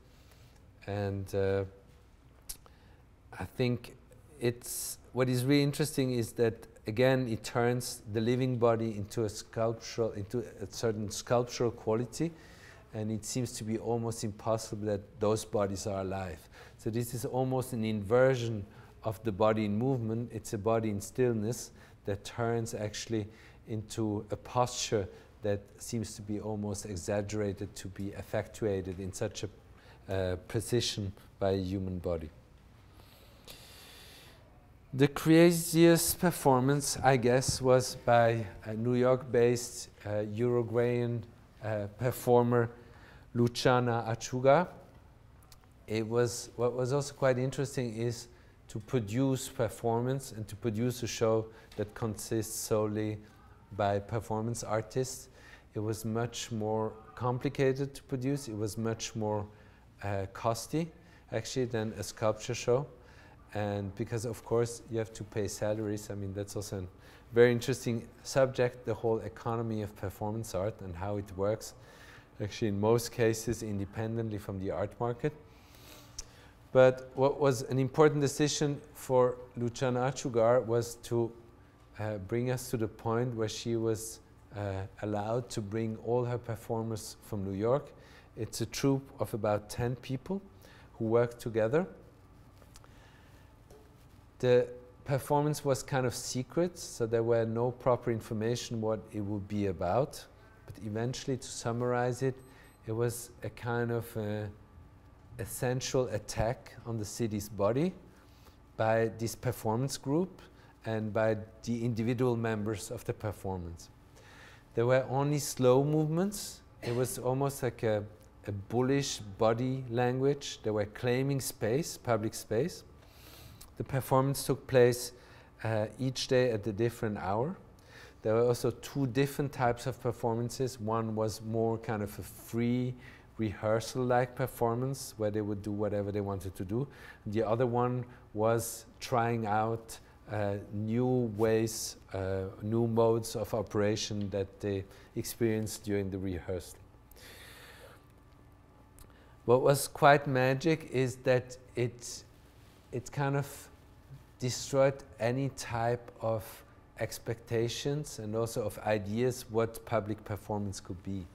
And I think what is really interesting is that, again, it turns the living body into a certain sculptural quality, and it seems to be almost impossible that those bodies are alive. So this is almost an inversion of the body in movement. It's a body in stillness that turns actually into a posture that seems to be almost exaggerated to be effectuated in such a precision by a human body. The craziest performance, I guess, was by a New York-based Uruguayan performer, Luciana Achugar. What was also quite interesting is to produce performance and to produce a show that consists solely by performance artists. It was much more complicated to produce. It was much more costly, actually, than a sculpture show. And because, of course, you have to pay salaries. I mean, that's also a very interesting subject, the whole economy of performance art and how it works, actually, in most cases, independently from the art market. But what was an important decision for Luciana Achugar was to bring us to the point where she was allowed to bring all her performers from New York. It's a troupe of about 10 people who work together. The performance was kind of secret, so there were no proper information what it would be about. But eventually, to summarize it, it was a kind of essential attack on the city's body by this performance group and by the individual members of the performance. There were only slow movements. It was almost like a bullish body language. They were claiming space, public space. The performance took place each day at a different hour. There were also two different types of performances. One was more kind of a free rehearsal-like performance where they would do whatever they wanted to do. The other one was trying out new ways, new modes of operation that they experienced during the rehearsal. What was quite magic is that it kind of destroyed any type of expectations and also of ideas what public performance could be.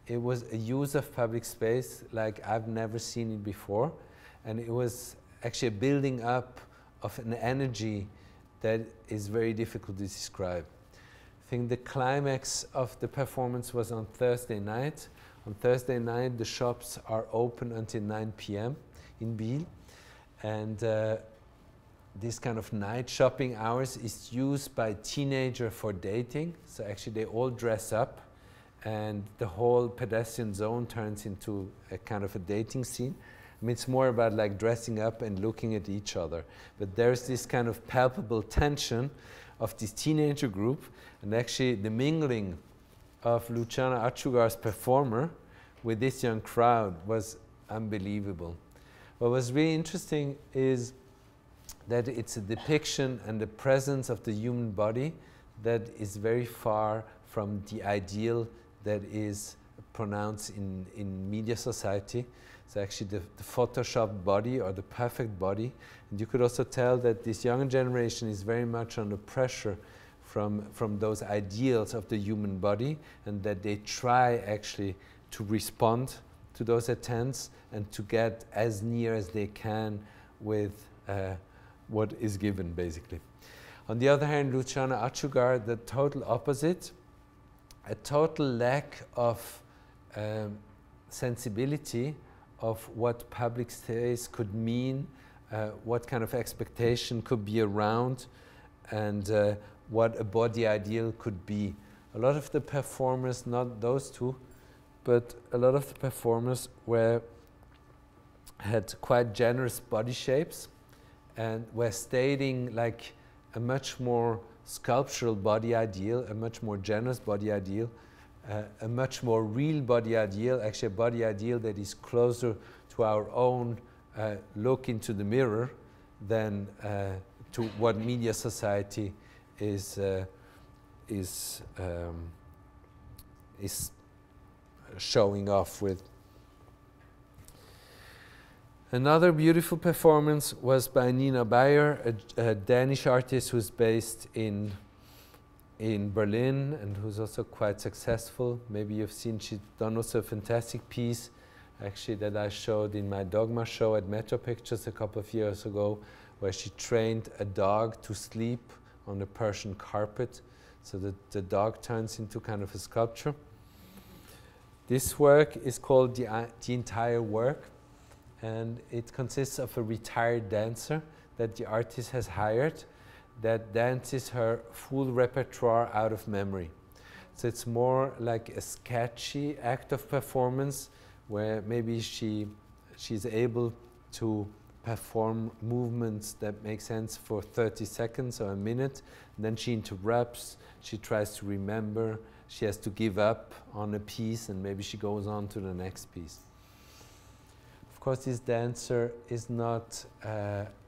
It was a use of public space like I've never seen it before, and it was actually a building up of an energy that is very difficult to describe. I think the climax of the performance was on Thursday night. On Thursday night, the shops are open until 9 p.m. in Biel, and this kind of night shopping hours is used by teenagers for dating. So actually they all dress up and the whole pedestrian zone turns into a kind of a dating scene. I mean, it's more about like dressing up and looking at each other. But there's this kind of palpable tension of this teenager group, and actually the mingling of Luciana Achugar's performer with this young crowd was unbelievable. What was really interesting is that it's a depiction and the presence of the human body that is very far from the ideal that is pronounced in media society. So actually the photoshopped body or the perfect body. And you could also tell that this younger generation is very much under pressure from those ideals of the human body, and that they try actually to respond to those attempts and to get as near as they can with what is given, basically. On the other hand, Luciana Achugar, the total opposite, a total lack of sensibility of what public space could mean what kind of expectation could be around, and what a body ideal could be. A lot of the performers, not those two, but a lot of the performers had quite generous body shapes and were stating like a much more sculptural body ideal, a much more generous body ideal, a much more real body ideal, actually a body ideal that is closer to our own look into the mirror than to what media society is showing off with. Another beautiful performance was by Nina Bayer, a Danish artist who's based in Berlin and who's also quite successful. Maybe you've seen she's done also a fantastic piece actually that I showed in my Dogma show at Metro Pictures a couple of years ago, where she trained a dog to sleep on a Persian carpet so that the dog turns into kind of a sculpture. This work is called The Entire Work, and it consists of a retired dancer that the artist has hired that dances her full repertoire out of memory. So it's more like a sketchy act of performance where maybe she's able to perform movements that make sense for 30 seconds or a minute, and then she interrupts, she tries to remember, she has to give up on a piece, and maybe she goes on to the next piece. Of course, this dancer is not,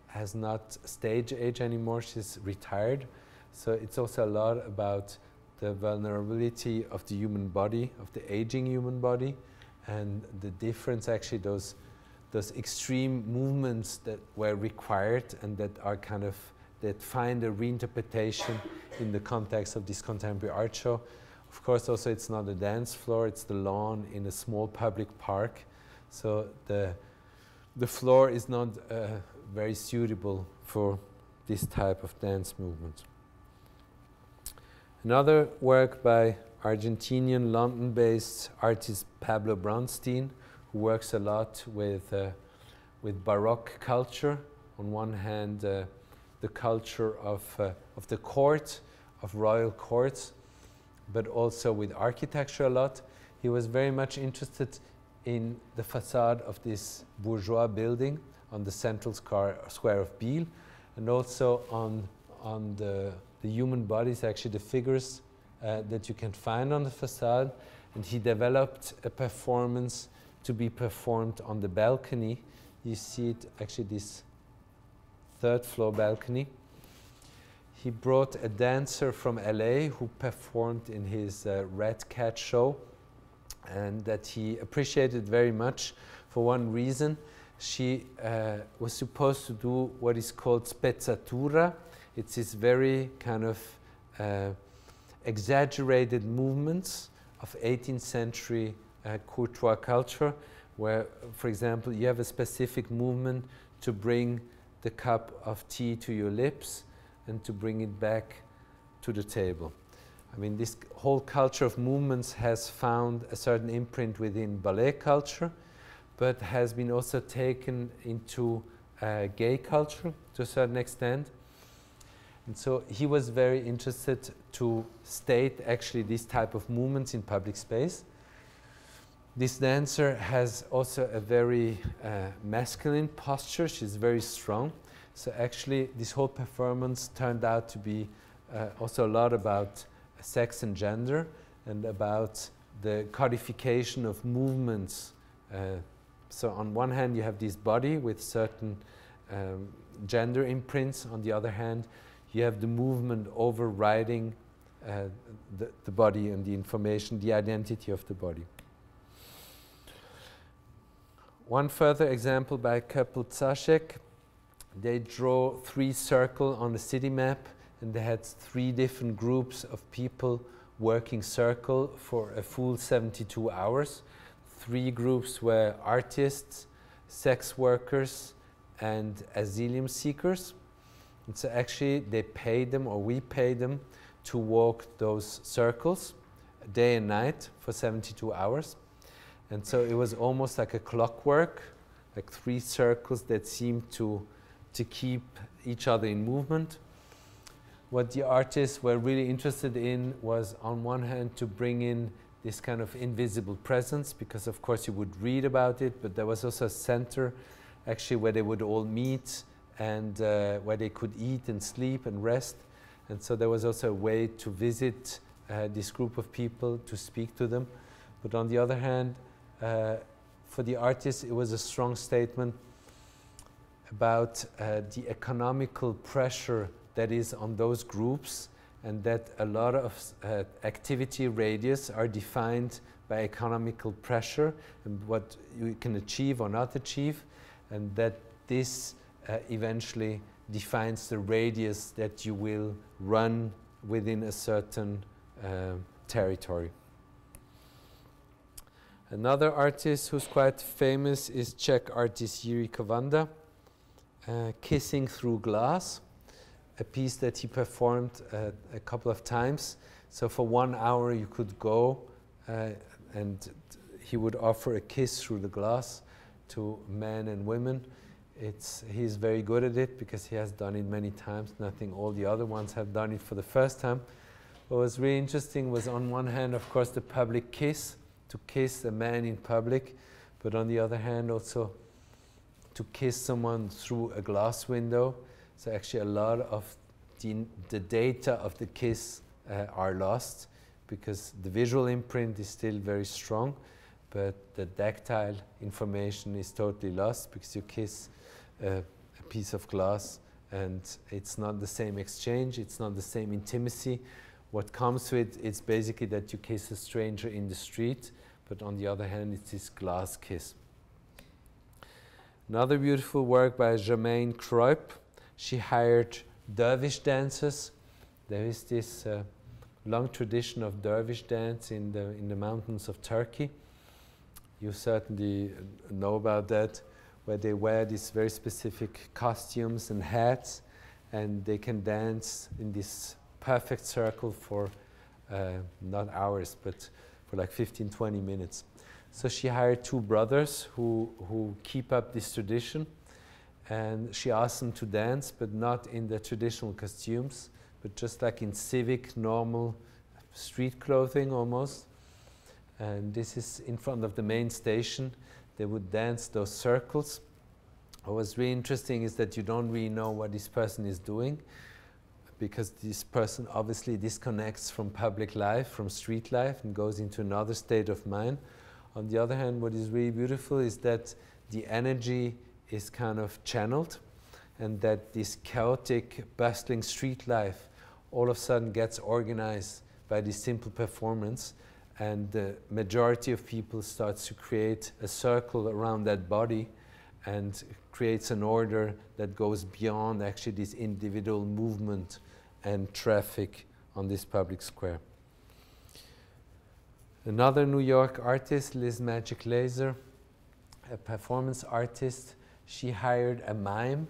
has not stage age anymore, she's retired, so it's also a lot about the vulnerability of the human body, of the aging human body, and the difference, actually, those extreme movements that were required and that are kind of, that find a reinterpretation in the context of this contemporary art show. Of course, also it's not a dance floor, it's the lawn in a small public park. So the floor is not very suitable for this type of dance movement. Another work by Argentinian, London-based artist Pablo Bronstein, who works a lot with Baroque culture. On one hand, the culture of the court, of royal courts, but also with architecture a lot. He was very much interested in the facade of this bourgeois building on the central square of Biel, and also on the human bodies, actually the figures that you can find on the facade. And he developed a performance to be performed on the balcony. You see it, actually, this third floor balcony. He brought a dancer from LA who performed in his Red Cat show, and that he appreciated very much for one reason. She was supposed to do what is called spezzatura. It's this very kind of exaggerated movements of 18th century courtois culture, where, for example, you have a specific movement to bring the cup of tea to your lips and to bring it back to the table. I mean, this whole culture of movements has found a certain imprint within ballet culture, but has been also taken into gay culture to a certain extent. And so he was very interested to state actually this type of movements in public space. This dancer has also a very masculine posture. She's very strong. So actually this whole performance turned out to be also a lot about sex and gender, and about the codification of movements. So on one hand you have this body with certain gender imprints. On the other hand, you have the movement overriding the body and the information, the identity of the body. One further example by Köppl-Zaschek. They draw 3 circles on a city map, and they had 3 different groups of people working circle for a full 72 hours. 3 groups were artists, sex workers, and asylum seekers. And so actually they paid them, or we paid them, to walk those circles day and night for 72 hours. And so it was almost like a clockwork, like 3 circles that seemed to to keep each other in movement. What the artists were really interested in was, on one hand, to bring in this kind of invisible presence, because of course you would read about it, but there was also a center actually where they would all meet and where they could eat and sleep and rest. And so there was also a way to visit this group of people, to speak to them. But on the other hand, for the artists, it was a strong statement about the economical pressure that is on those groups, and that a lot of activity radius are defined by economical pressure and what you can achieve or not achieve, and that this eventually defines the radius that you will run within a certain territory. Another artist who's quite famous is Czech artist Jiří Kovanda, Kissing Through Glass, a piece that he performed a couple of times. So for 1 hour you could go and he would offer a kiss through the glass to men and women. He's very good at it because he has done it many times. I think all the other ones have done it for the first time. What was really interesting was, on one hand, of course, the public kiss, to kiss a man in public, but on the other hand also to kiss someone through a glass window. So actually a lot of the data of the kiss are lost, because the visual imprint is still very strong, but the tactile information is totally lost, because you kiss a piece of glass and it's not the same exchange, it's not the same intimacy. What comes with it's basically that you kiss a stranger in the street, but on the other hand it's this glass kiss. Another beautiful work by Germaine Kruip. She hired dervish dancers. There is this long tradition of dervish dance in the mountains of Turkey. You certainly know about that, where they wear these very specific costumes and hats, and they can dance in this perfect circle for not hours, but for like 15-20 minutes. So she hired 2 brothers who keep up this tradition, and she asked them to dance, but not in the traditional costumes, but just like in civic, normal street clothing almost. And this is in front of the main station. They would dance those circles. What was really interesting is that you don't really know what this person is doing, because this person obviously disconnects from public life, from street life, and goes into another state of mind. On the other hand, what is really beautiful is that the energy is kind of channeled, and that this chaotic, bustling street life all of a sudden gets organized by this simple performance, and the majority of people starts to create a circle around that body and creates an order that goes beyond actually this individual movement and traffic on this public square. Another New York artist, Liz Magic Laser, a performance artist, she hired a mime,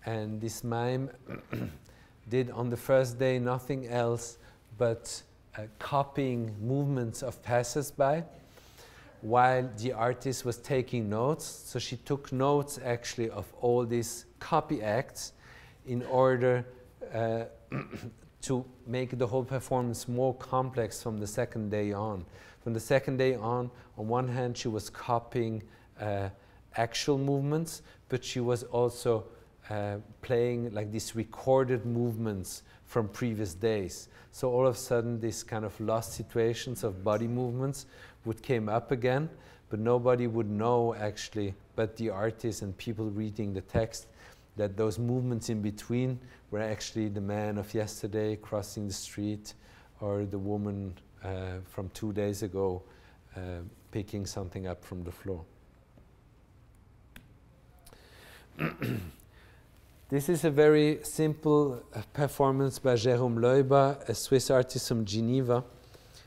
and this mime did on the first day nothing else but copying movements of passers-by while the artist was taking notes. So she took notes actually of all these copy acts in order to make the whole performance more complex from the second day on. From the second day on one hand she was copying actual movements, but she was also playing like these recorded movements from previous days. So all of a sudden these kind of lost situations of body movements would came up again, but nobody would know actually but the artist and people reading the text that those movements in between were actually the man of yesterday crossing the street, or the woman from 2 days ago picking something up from the floor. This is a very simple performance by Jérôme Leuba, a Swiss artist from Geneva.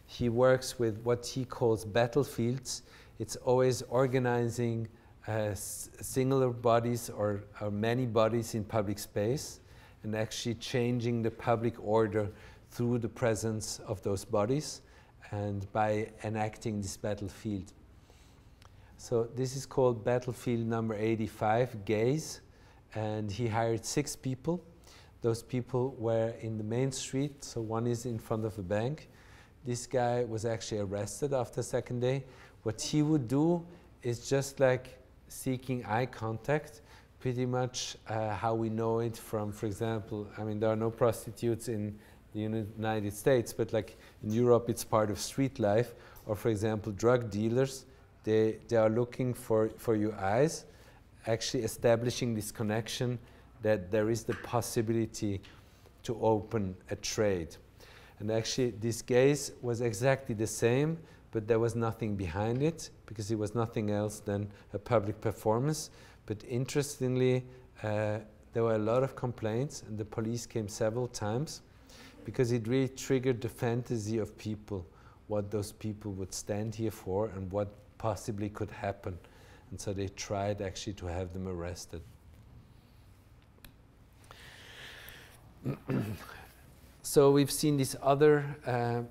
He works with what he calls battlefields. It's always organizing singular bodies or many bodies in public space, and actually changing the public order through the presence of those bodies and by enacting this battlefield. So this is called battlefield number 85, Gaze, and he hired 6 people. Those people were in the main street, so one is in front of a bank. This guy was actually arrested after the second day. What he would do is just like seeking eye contact, pretty much how we know it from, for example, I mean, there are no prostitutes in the United States, but like in Europe, it's part of street life. Or for example, drug dealers, they are looking for your eyes, actually establishing this connection that there is the possibility to open a trade. And actually, this gaze was exactly the same, but there was nothing behind it, because it was nothing else than a public performance. But interestingly, there were a lot of complaints, and the police came several times, because it really triggered the fantasy of people, what those people would stand here for and what possibly could happen. And so they tried actually to have them arrested. So we've seen this other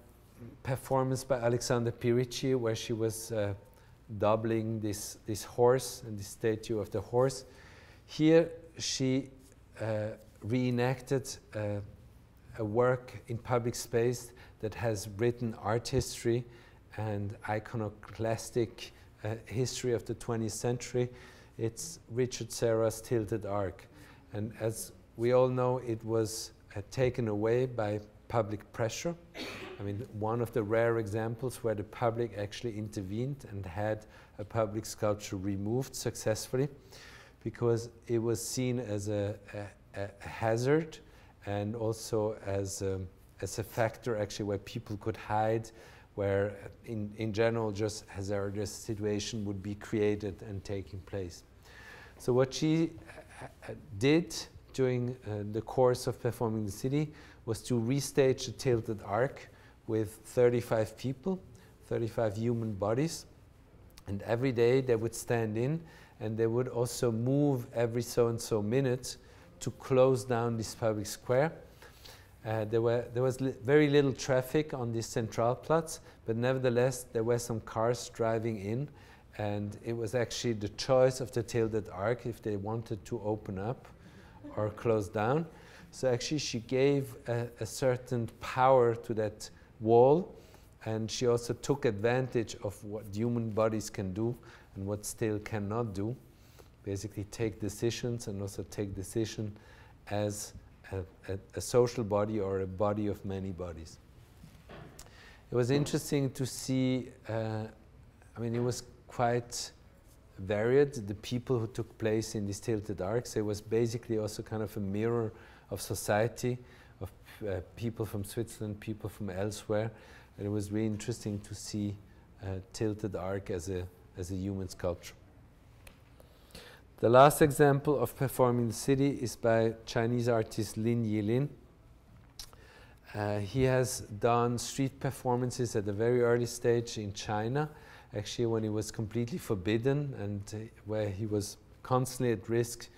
performance by Alexandra Piricci, where she was doubling this horse and the statue of the horse. Here she reenacted a work in public space that has written art history and iconoclastic history of the 20th century. It's Richard Serra's Tilted Arc. And as we all know, it was taken away by public pressure. I mean, one of the rare examples where the public actually intervened and had a public sculpture removed successfully, because it was seen as a hazard, and also as a factor actually where people could hide, where in general just hazardous situation would be created and taking place. So what she did during the course of performing the city was to restage the Tilted Arc with 35 people, 35 human bodies, and every day they would stand in, and they would also move every so and so minutes to close down this public square. There was very little traffic on this Centralplatz, but nevertheless there were some cars driving in, and it was actually the choice of the Tilted Arc if they wanted to open up or close down. So actually she gave a certain power to that wall, and she also took advantage of what human bodies can do and what still cannot do. Basically take decisions, and also take decision as a social body or a body of many bodies. It was interesting to see, I mean, it was quite varied, the people who took place in these Tilted Arcs. It was basically also kind of a mirror of society, of people from Switzerland, people from elsewhere. And it was really interesting to see Tilted Arc as a human sculpture. The last example of performing the city is by Chinese artist Lin Yilin. He has done street performances at a very early stage in China, actually when it was completely forbidden, and where he was constantly at risk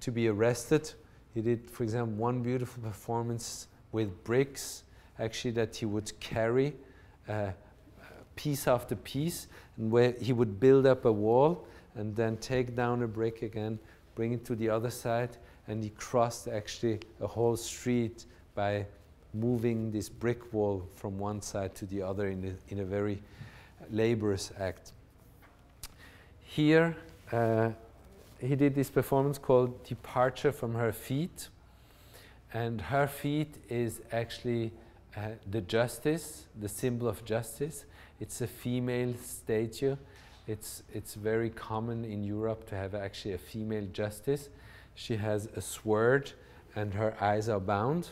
to be arrested. He did, for example, one beautiful performance with bricks, actually, that he would carry piece after piece, and where he would build up a wall and then take down a brick again, bring it to the other side, and he crossed actually a whole street by moving this brick wall from one side to the other in a very laborious act. Here, he did this performance called Departure from Her Feet, and her feet is actually the justice, the symbol of justice. It's a female statue. It's very common in Europe to have actually a female justice. She has a sword and her eyes are bound,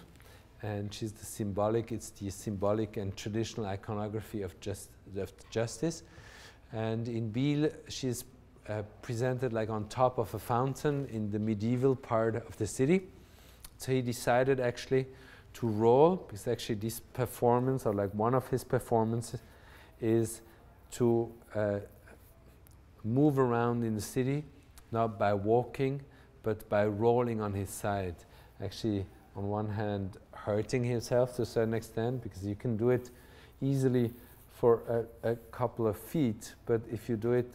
and she's the symbolic, it's the symbolic and traditional iconography of justice. And in Biel, she's presented like on top of a fountain in the medieval part of the city. So he decided actually to roll, because actually this performance, or like one of his performances, is to move around in the city, not by walking, but by rolling on his side. Actually, on one hand, hurting himself to a certain extent, because you can do it easily for a couple of feet, but if you do it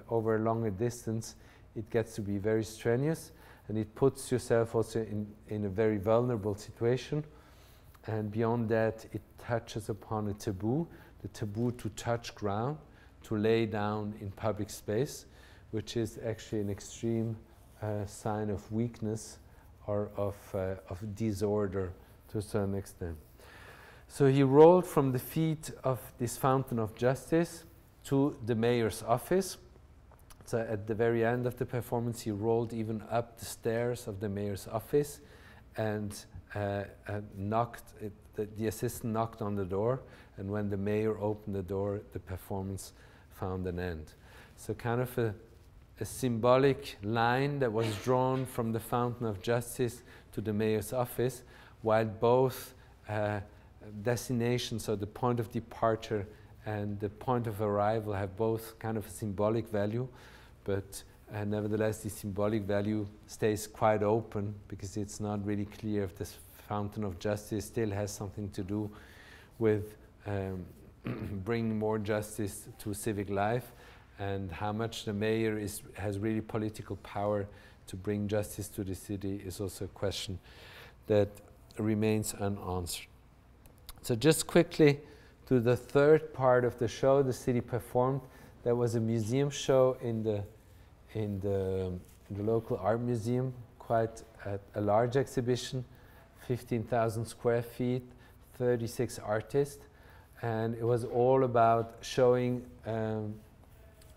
over a longer distance, it gets to be very strenuous. and it puts yourself also in a very vulnerable situation. And beyond that, it touches upon a taboo, the taboo to touch ground, to lay down in public space, which is actually an extreme sign of weakness or of disorder to a certain extent. So he rolled from the feet of this fountain of justice to the mayor's office. So at the very end of the performance, he rolled even up the stairs of the mayor's office and the assistant knocked on the door, and when the mayor opened the door, the performance found an end. So kind of a symbolic line that was drawn from the fountain of justice to the mayor's office, while both destinations, so the point of departure and the point of arrival, have both kind of a symbolic value, but nevertheless the symbolic value stays quite open because it's not really clear if this fountain of justice still has something to do with bringing more justice to civic life, and how much the mayor has really political power to bring justice to the city is also a question that remains unanswered. So just quickly to the third part of the show, the city performed. There was a museum show in the local art museum, quite a large exhibition, 15,000 square feet, 36 artists, and it was all about showing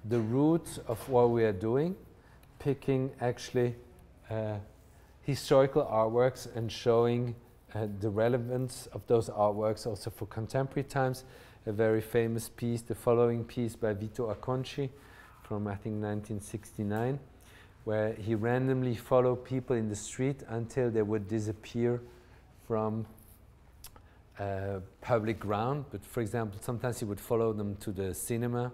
the roots of what we are doing, picking actually historical artworks and showing the relevance of those artworks also for contemporary times. A very famous piece, the following piece by Vito Acconci from I think 1969, where he randomly followed people in the street until they would disappear from public ground. But for example, sometimes he would follow them to the cinema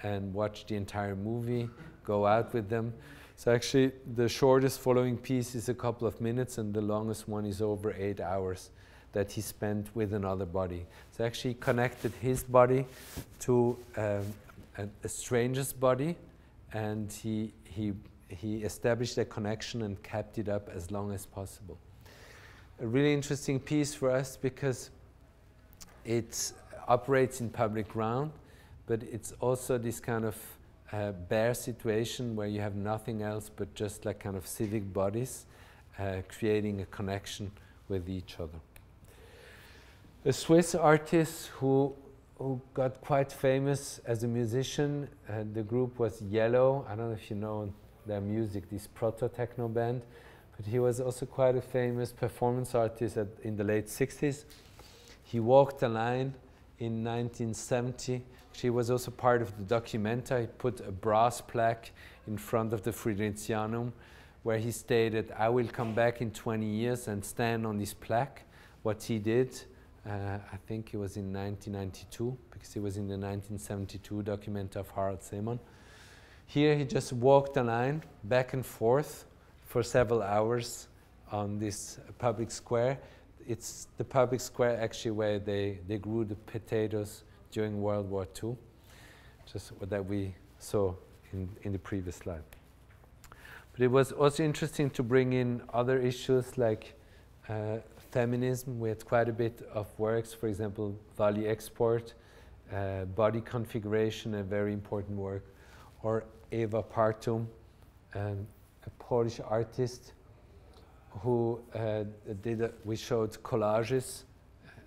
and watch the entire movie, go out with them. So actually the shortest following piece is a couple of minutes, and the longest one is over 8 hours that he spent with another body. So actually he connected his body to a stranger's body, and he established a connection and kept it up as long as possible. A really interesting piece for us because it operates in public ground, but it's also this kind of bare situation where you have nothing else but just like kind of civic bodies creating a connection with each other. A Swiss artist who got quite famous as a musician, the group was Yellow. I don't know if you know their music, this proto-techno band, but he was also quite a famous performance artist in the late 60s. He walked the line in 1970. She was also part of the Documenta. He put a brass plaque in front of the Fridericianum where he stated, "I will come back in 20 years and stand on this plaque." What he did, I think it was in 1992, because he was in the 1972 Documenta of Harald Seemann. Here he just walked the line back and forth for several hours on this public square. It's the public square actually where they grew the potatoes during World War II, just what that we saw in the previous slide. But it was also interesting to bring in other issues like feminism. We had quite a bit of works, for example, Valley Export, body configuration, a very important work, or Eva Partum, a Polish artist who we showed collages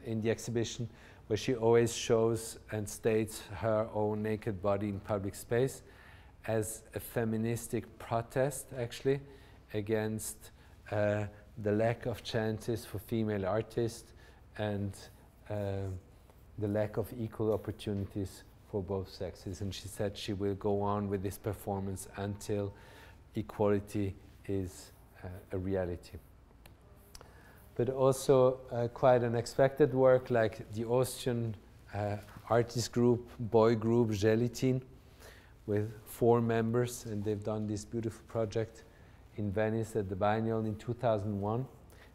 in the exhibition where she always shows and states her own naked body in public space as a feministic protest, actually, against the lack of chances for female artists and the lack of equal opportunities for both sexes. And she said she will go on with this performance until equality is a reality. But also quite unexpected work like the Austrian artist group, boy group Gelatin, with 4 members, and they've done this beautiful project in Venice at the Biennial in 2001.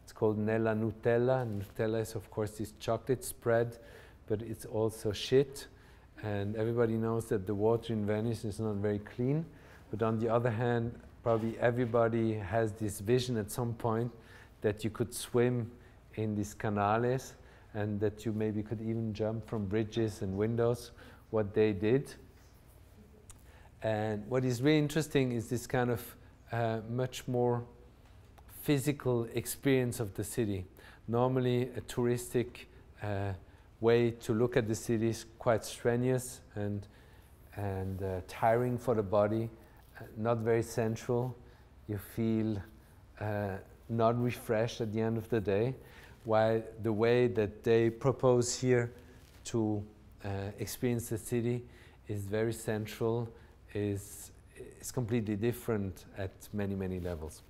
It's called Nella Nutella. And Nutella is of course this chocolate spread, but it's also shit. And everybody knows that the water in Venice is not very clean. But on the other hand, probably everybody has this vision at some point that you could swim in these canales and that you maybe could even jump from bridges and windows, what they did. And what is really interesting is this kind of much more physical experience of the city. Normally a touristic way to look at the city is quite strenuous and tiring for the body, not very sensual. You feel not refreshed at the end of the day, while the way that they propose here to experience the city is very sensual, is completely different at many, many levels.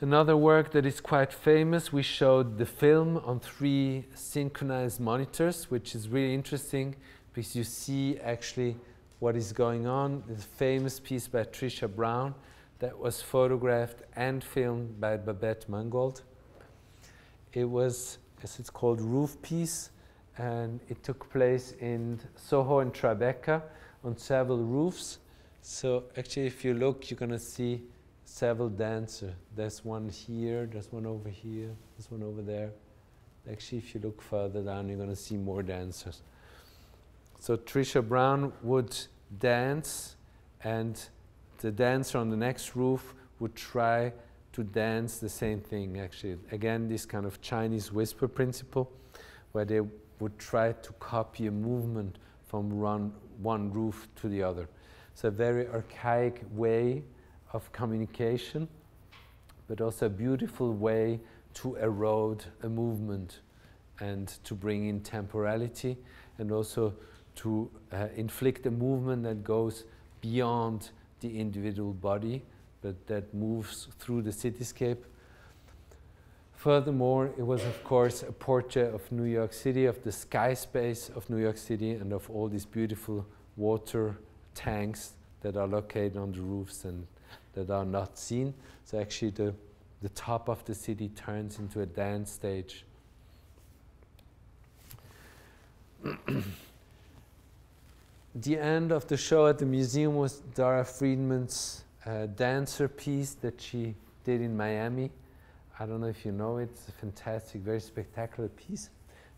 Another work that is quite famous, we showed the film on 3 synchronized monitors, which is really interesting because you see actually what is going on. This famous piece by Trisha Brown that was photographed and filmed by Babette Mangold. It was, as it's called, Roof Piece, and it took place in Soho and Tribeca on several roofs. So actually if you look, you're going to see several dancers. There's one here, there's one over here, there's one over there. Actually, if you look further down, you're going to see more dancers. So Trisha Brown would dance, and the dancer on the next roof would try to dance the same thing, actually. Again, this kind of Chinese whisper principle, where they would try to copy a movement from one roof to the other. It's a very archaic way of communication, but also a beautiful way to erode a movement and to bring in temporality, and also to inflict a movement that goes beyond the individual body, but that moves through the cityscape. Furthermore, it was of course a portrait of New York City, of the sky space of New York City, and of all these beautiful water tanks that are located on the roofs and that are not seen. So actually the top of the city turns into a dance stage. The end of the show at the museum was Dara Friedman's dancer piece that she did in Miami. I don't know if you know it. It's a fantastic, very spectacular piece.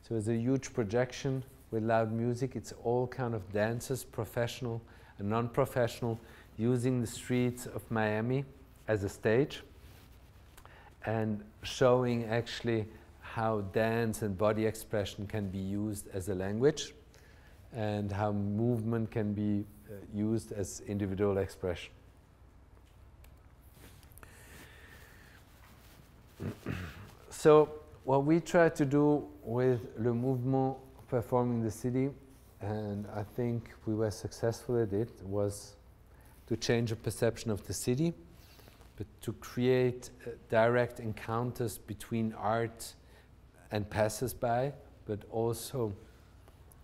So it's a huge projection with loud music. It's all kind of dancers, professional and non-professional, using the streets of Miami as a stage and showing actually how dance and body expression can be used as a language and how movement can be used as individual expression. So what we try to do with Le Mouvement Performing the City, and I think we were successful at it, was to change the perception of the city, but to create direct encounters between art and passers-by, but also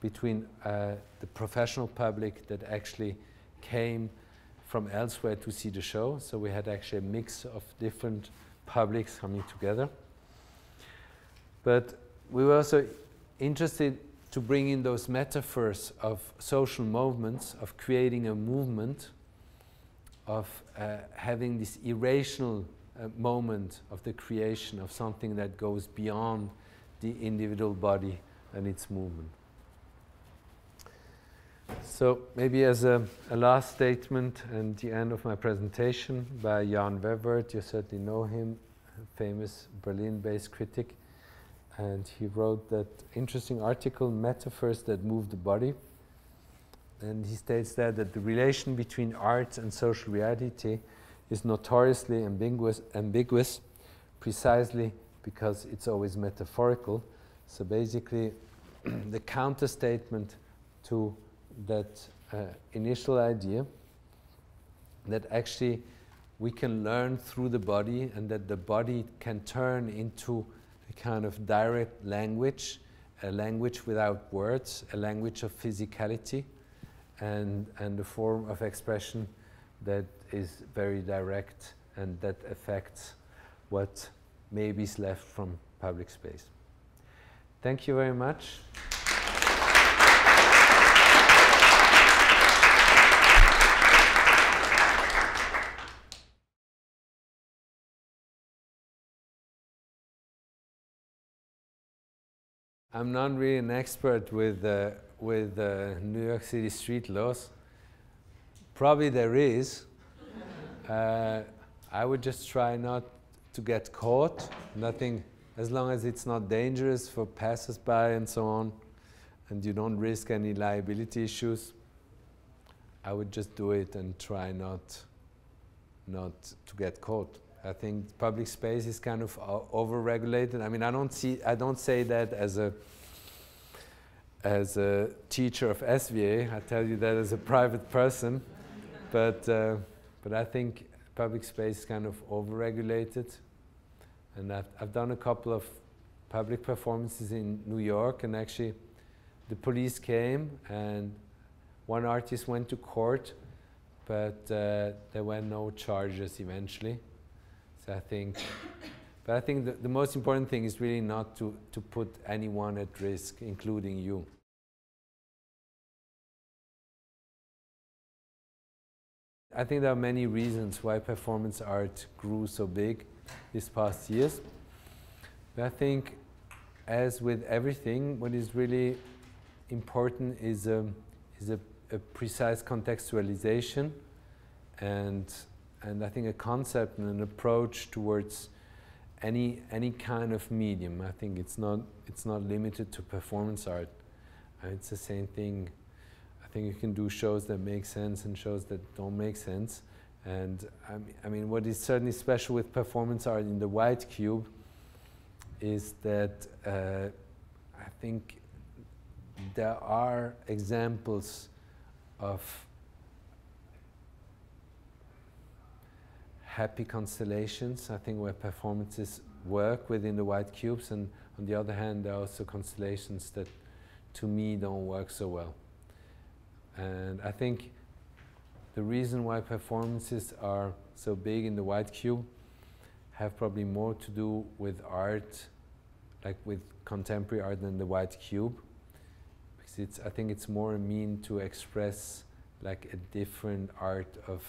between the professional public that actually came from elsewhere to see the show. So we had actually a mix of different publics coming together. But we were also interested to bring in those metaphors of social movements, of creating a movement, of having this irrational moment of the creation of something that goes beyond the individual body and its movement. So maybe as a last statement and the end of my presentation by Jan Webwert, you certainly know him, a famous Berlin-based critic, and he wrote that interesting article, Metaphors That Move the Body. And he states there that the relation between art and social reality is notoriously ambiguous precisely because it's always metaphorical. So basically, the counter-statement to that initial idea that actually we can learn through the body and that the body can turn into a kind of direct language, a language without words, a language of physicality, and a form of expression that is very direct and that affects what maybe is left from public space. Thank you very much. I'm not really an expert with New York City street laws. Probably there is. I would just try not to get caught. Nothing, as long as it's not dangerous for passers-by and so on, and you don't risk any liability issues. I would just do it and try not to get caught. I think public space is kind of over-regulated. I mean, I don't say that as a teacher of SVA. I tell you that as a private person, but I think public space is kind of over-regulated. And I've done a couple of public performances in New York, and actually the police came and one artist went to court, but there were no charges eventually. So I think the most important thing is really not to put anyone at risk, including you. I think there are many reasons why performance art grew so big these past years. But I think, as with everything, what is really important is a precise contextualization, and I think a concept and an approach towards any kind of medium. I think it's not limited to performance art. It's the same thing. I think you can do shows that make sense and shows that don't make sense. And I mean, what is certainly special with performance art in the White Cube is that I think there are examples of happy constellations, I think, where performances work within the White Cubes, and on the other hand, there are also constellations that, to me, don't work so well. And I think the reason why performances are so big in the White Cube have probably more to do with art, like with contemporary art, than the White Cube. Because I think it's more a mean to express like a different art of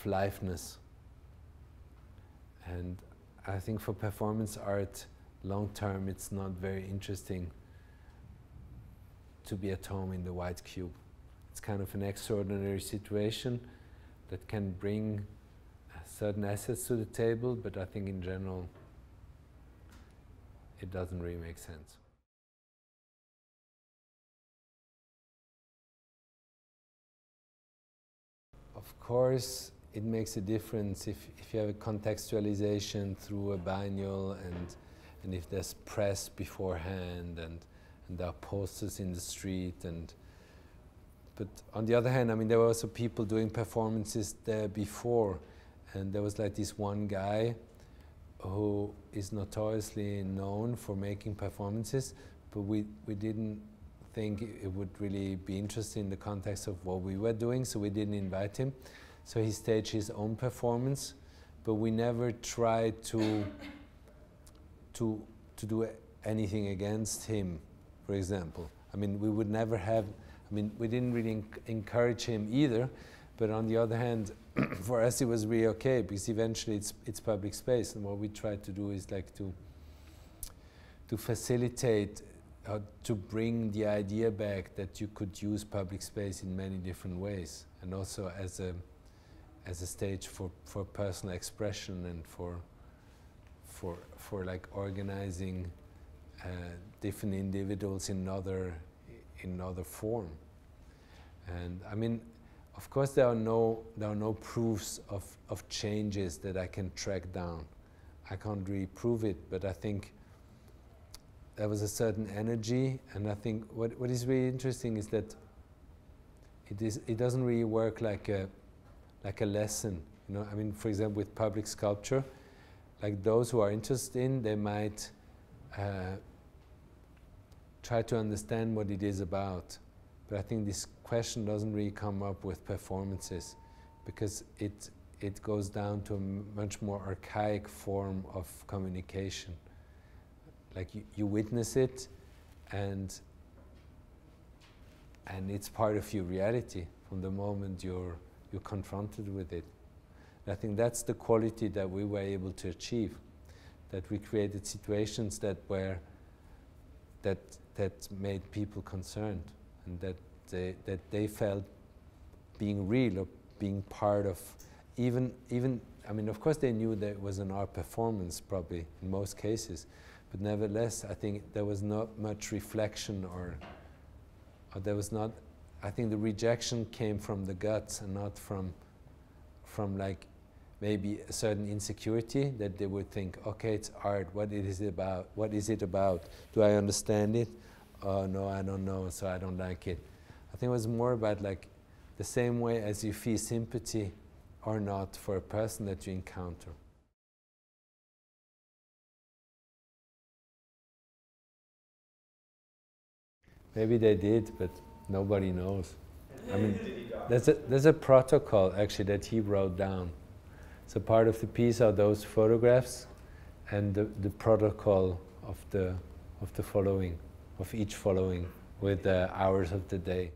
liveness. And I think for performance art, long term, it's not very interesting to be at home in the White Cube. It's kind of an extraordinary situation that can bring certain assets to the table, but I think in general, it doesn't really make sense. Of course, it makes a difference if you have a contextualization through a biennial, and if there's press beforehand, and there are posters in the street. But on the other hand, I mean, there were also people doing performances there before, and there was like this one guy who is notoriously known for making performances, but we didn't think it would really be interesting in the context of what we were doing, so we didn't invite him. So he staged his own performance, but we never tried to do anything against him, for example. I mean, we would never have, I mean, we didn't really encourage him either, but on the other hand, for us it was really okay, because eventually it's public space, and what we try to do is like to facilitate, to bring the idea back that you could use public space in many different ways, and also as a stage for personal expression and for like organizing different individuals in another form. And I mean, of course, there are no proofs of changes that I can track down. I can't really prove it, but I think there was a certain energy, and I think what is really interesting is that it doesn't really work like a lesson. You know, I mean, for example, with public sculpture, like those who are interested in, they might try to understand what it is about. But I think this question doesn't really come up with performances, because it goes down to a much more archaic form of communication. Like you witness it, and it's part of your reality from the moment you're confronted with it. And I think that's the quality that we were able to achieve, that we created situations that were that made people concerned, and that they felt being real or being part of, even I mean, of course they knew that it was an art performance probably in most cases, but nevertheless I think there was not much reflection, or there was not, I think the rejection came from the guts and not from like maybe a certain insecurity that they would think, okay, it's art, what is it about? What is it about? Do I understand it? Oh no, I don't know, so I don't like it. I think it was more about like the same way as you feel sympathy or not for a person that you encounter. Maybe they did, but nobody knows. I mean, there's a protocol actually that he wrote down. So part of the piece are those photographs and the protocol of the following, of each following, with the hours of the day.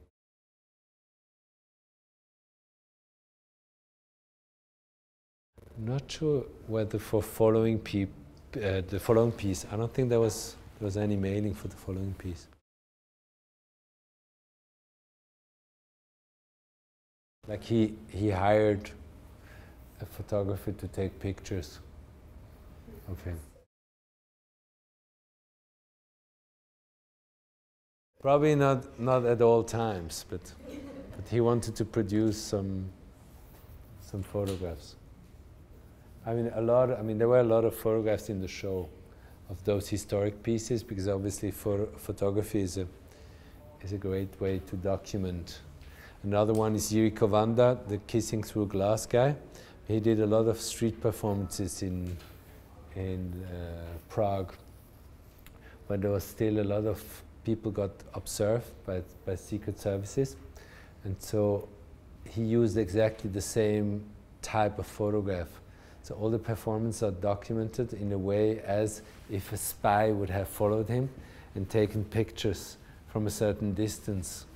I'm not sure whether for following the following piece, I don't think there was any mailing for the following piece. Like he hired a photographer to take pictures of him. Probably not at all times, but he wanted to produce some photographs. I mean, there were a lot of photographs in the show of those historic pieces, because obviously photography is a great way to document. Another one is Jiří Kovanda, the Kissing Through Glass guy. He did a lot of street performances in Prague, but there was still a lot of people got observed by secret services, and so he used exactly the same type of photograph. So all the performances are documented in a way as if a spy would have followed him and taken pictures from a certain distance.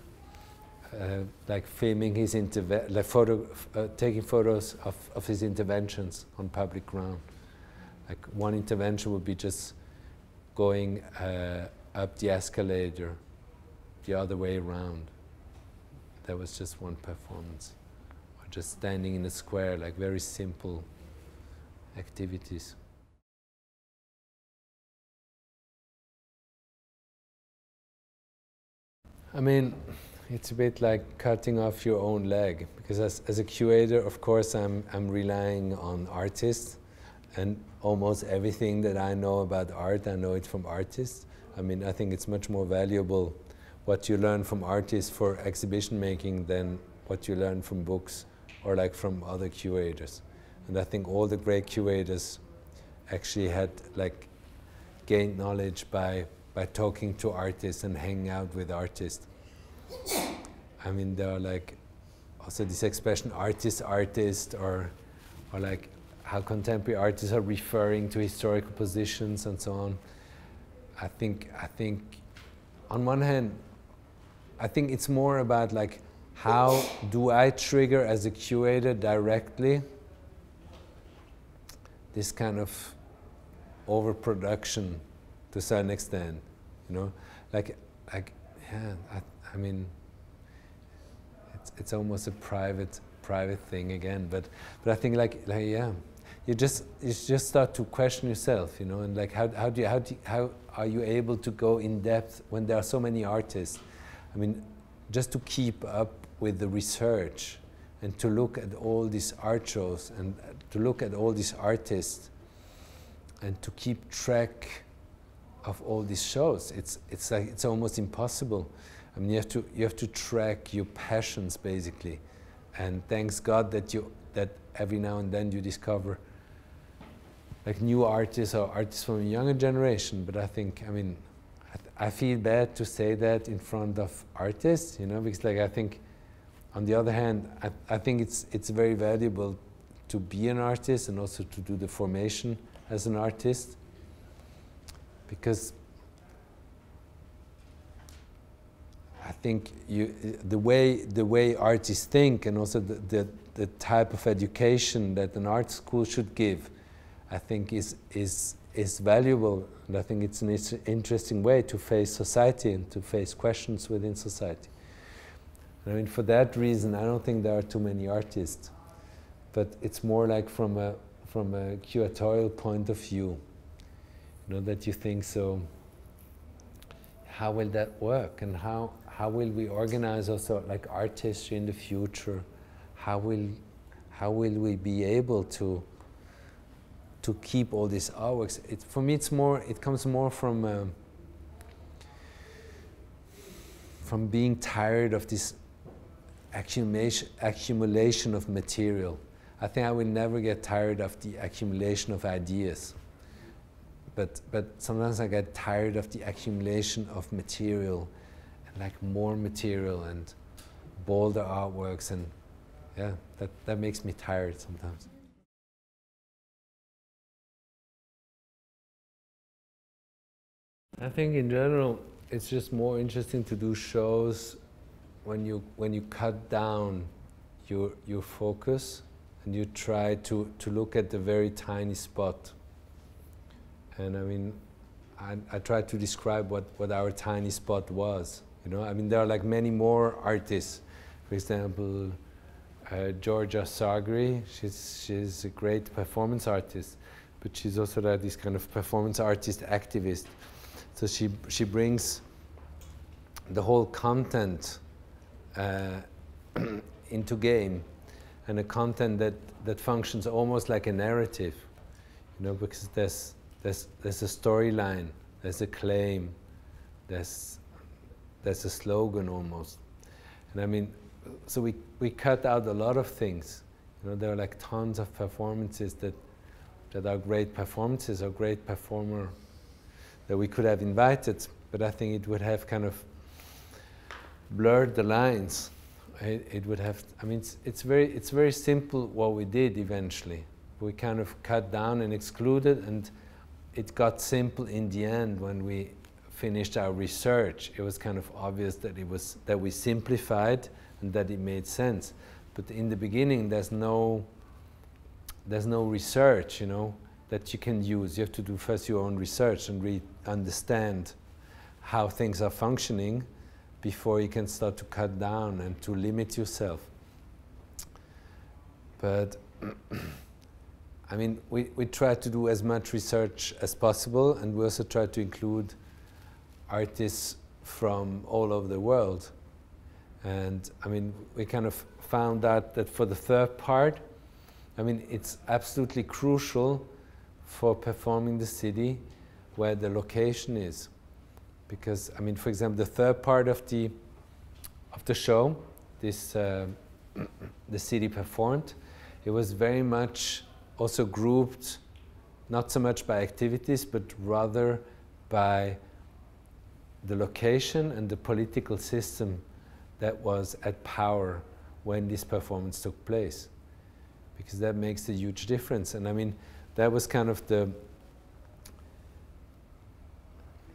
Like filming his taking photos of his interventions on public ground. Like one intervention would be just going up the escalator the other way around. That was just one performance. Or just standing in a square, like very simple activities. I mean, it's a bit like cutting off your own leg, because as a curator, of course, I'm relying on artists, and almost everything that I know about art, I know it from artists. I mean, I think it's much more valuable what you learn from artists for exhibition making than what you learn from books or like from other curators. And I think all the great curators actually had like gained knowledge by talking to artists and hanging out with artists. I mean, there are like also this expression artist, or like how contemporary artists are referring to historical positions and so on. I think on one hand, I think it's more about like how do I trigger as a curator directly this kind of overproduction to a certain extent, you know, like yeah. I mean, it's almost a private thing again, but I think like yeah, you just start to question yourself, you know, and like how are you able to go in depth when there are so many artists? I mean, just to keep up with the research and to look at all these art shows and to look at all these artists and to keep track of all these shows, it's like it's almost impossible. I mean, you have to track your passions basically, and thanks God that every now and then you discover like new artists or artists from a younger generation. But I think, I mean, I feel bad to say that in front of artists, you know, because like I think, on the other hand, I think it's very valuable to be an artist and also to do the formation as an artist, because I think the way artists think, and also the type of education that an art school should give, I think is is valuable, and I think it's an interesting way to face society and to face questions within society. And I mean, for that reason, I don't think there are too many artists, but it's more like from a curatorial point of view, you know, that you think, so how will that work, and how will we organize also like art history in the future? How will we be able to keep all these artworks? For me, it comes more from being tired of this accumulation of material. I think I will never get tired of the accumulation of ideas, but sometimes I get tired of the accumulation of material, and like more material and bolder artworks, and yeah, that makes me tired sometimes. I think in general it's just more interesting to do shows when you cut down your focus and you try to look at the very tiny spot. And I mean, I try to describe what our tiny spot was. You know, I mean, there are like many more artists. For example, Georgia Sagri, she's a great performance artist, but she's also like this kind of performance artist activist. So she brings the whole content into game, and a content that functions almost like a narrative, you know, because there's a storyline, there's a claim, there's a slogan almost. And I mean, so we cut out a lot of things. You know, there are like tons of performances that are great performances or great performer that we could have invited, but I think it would have kind of blurred the lines. It would have, I mean, it's very simple what we did eventually. We kind of cut down and excluded, and it got simple in the end when we finished our research. It was kind of obvious that we simplified and that it made sense. But in the beginning, there's no research, you know, that you can use. You have to do first your own research and understand how things are functioning before you can start to cut down and to limit yourself. But I mean, we try to do as much research as possible, and we also try to include artists from all over the world. And I mean, we kind of found out that for the third part, I mean, it's absolutely crucial for performing the city where the location is. Because, I mean, for example, the third part of the show, this the city performed, it was very much also grouped, not so much by activities, but rather by the location and the political system that was at power when this performance took place. Because that makes a huge difference. And I mean, that was kind of the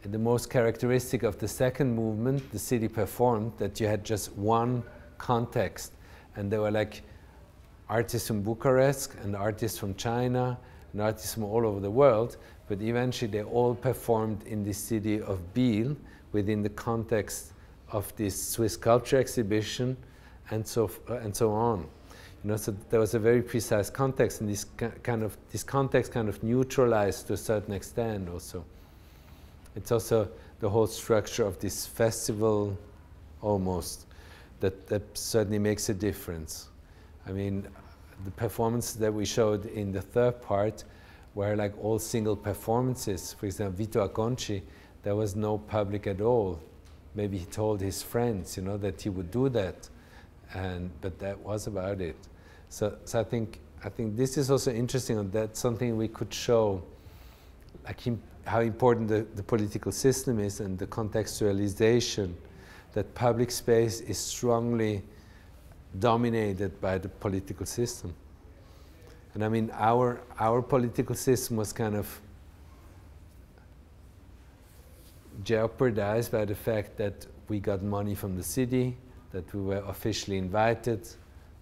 most characteristic of the second movement, the city performed, that you had just one context. And there were like artists from Bucharest and artists from China and artists from all over the world, but eventually they all performed in the city of Biel within the context of this Swiss sculpture exhibition and so on. You know, so there was a very precise context, and this context kind of neutralized to a certain extent also. It's also the whole structure of this festival almost that certainly makes a difference. I mean, the performances that we showed in the third part were like all single performances. For example, Vito Acconci, there was no public at all. Maybe he told his friends, you know, that he would do that, but that was about it. So I think this is also interesting, and that's something we could show, like how important the political system is and the contextualization, that public space is strongly dominated by the political system. And I mean, our political system was kind of jeopardized by the fact that we got money from the city, that we were officially invited,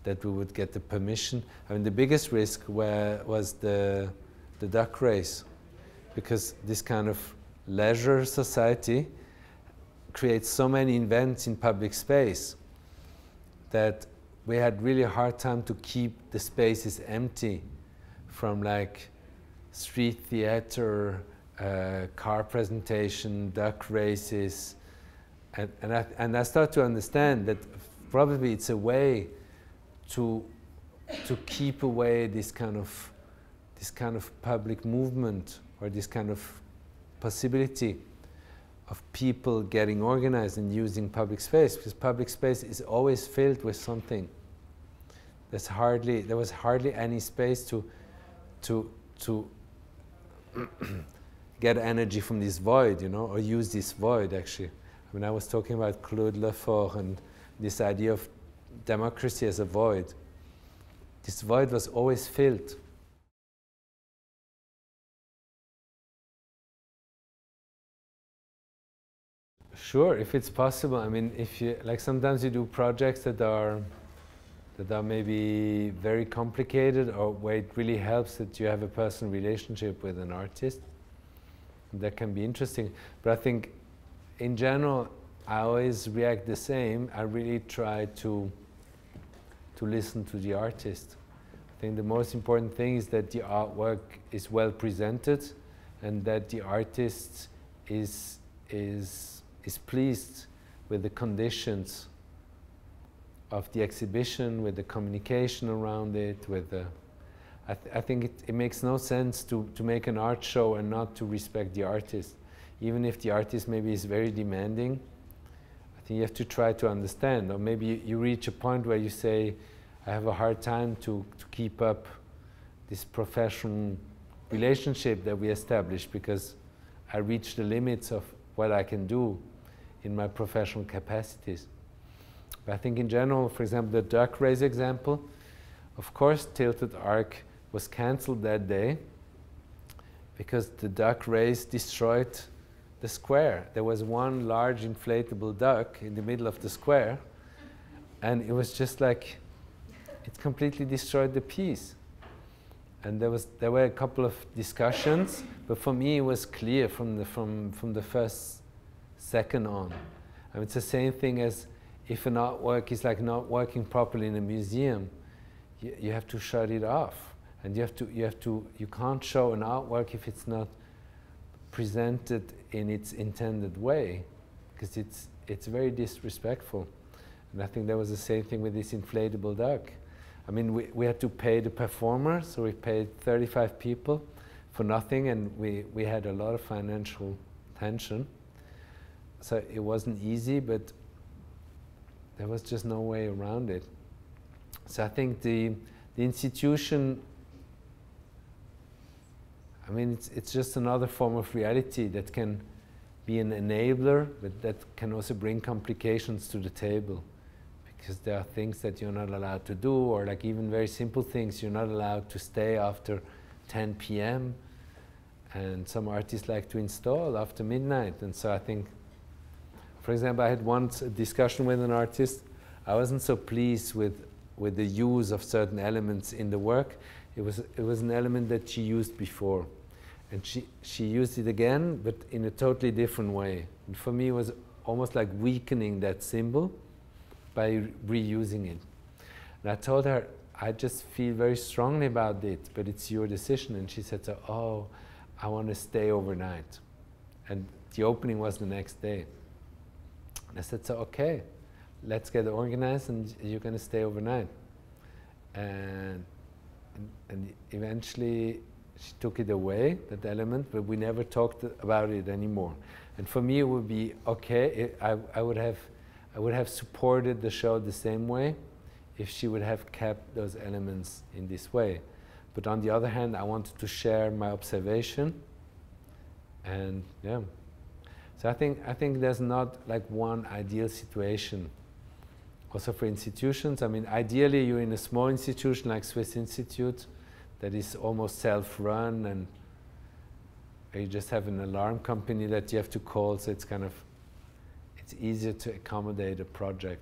that we would get the permission. I mean, the biggest risk was the duck race. because this kind of leisure society creates so many events in public space that we had really a hard time to keep the spaces empty from like street theater, car presentation, duck races, and I start to understand that probably it's a way to keep away this kind of public movement, or this kind of possibility of people getting organized and using public space, because public space is always filled with something. There was hardly any space to get energy from this void, you know, or use this void actually. I mean, I was talking about Claude Lefort and this idea of democracy as a void. This void was always filled. Sure, if it's possible. I mean, if you like, sometimes you do projects that are maybe very complicated, or where it really helps that you have a personal relationship with an artist. That can be interesting. But I think, in general, I always react the same. I really try to listen to the artist. I think the most important thing is that the artwork is well presented, and that the artist is pleased with the conditions of the exhibition, with the communication around it, with the... I think it makes no sense to make an art show and not to respect the artist. Even if the artist maybe is very demanding, I think you have to try to understand. Or maybe you reach a point where you say, I have a hard time to keep up this professional relationship that we established, because I reach the limits of what I can do in my professional capacities. But I think in general, for example, the duck race example, of course, Tilted Arc was cancelled that day because the duck race destroyed the square. There was one large inflatable duck in the middle of the square, and it was just like, it completely destroyed the piece. And there were a couple of discussions, but for me it was clear from the first second on. I mean, it's the same thing as if an artwork is like not working properly in a museum, you have to shut it off, and you can't show an artwork if it's not presented in its intended way, because it's very disrespectful. And I think there was the same thing with this inflatable duck. I mean, we had to pay the performer, so we paid 35 people for nothing, and we had a lot of financial tension. So it wasn't easy, but there was just no way around it. So I think the institution, I mean, it's just another form of reality that can be an enabler, but that can also bring complications to the table. Because there are things that you're not allowed to do, or like even very simple things, you're not allowed to stay after 10 p.m. And some artists like to install after midnight. And so I think, for example, I had once a discussion with an artist. I wasn't so pleased with the use of certain elements in the work. It was an element that she used before. And she used it again, but in a totally different way. And for me, it was almost like weakening that symbol by reusing it. And I told her, I just feel very strongly about it, but it's your decision. And she said, so, oh, I want to stay overnight. And the opening was the next day. And I said, so, okay, let's get organized, and you're going to stay overnight. And eventually, she took it away, that element, but we never talked about it anymore. And for me, it would be okay. I would have supported the show the same way if she would have kept those elements in this way. But on the other hand, I wanted to share my observation, and yeah. So I think there's not like one ideal situation. Also for institutions, I mean, ideally you're in a small institution like Swiss Institute that is almost self-run, and you just have an alarm company that you have to call, so it's kind of, it's easier to accommodate a project.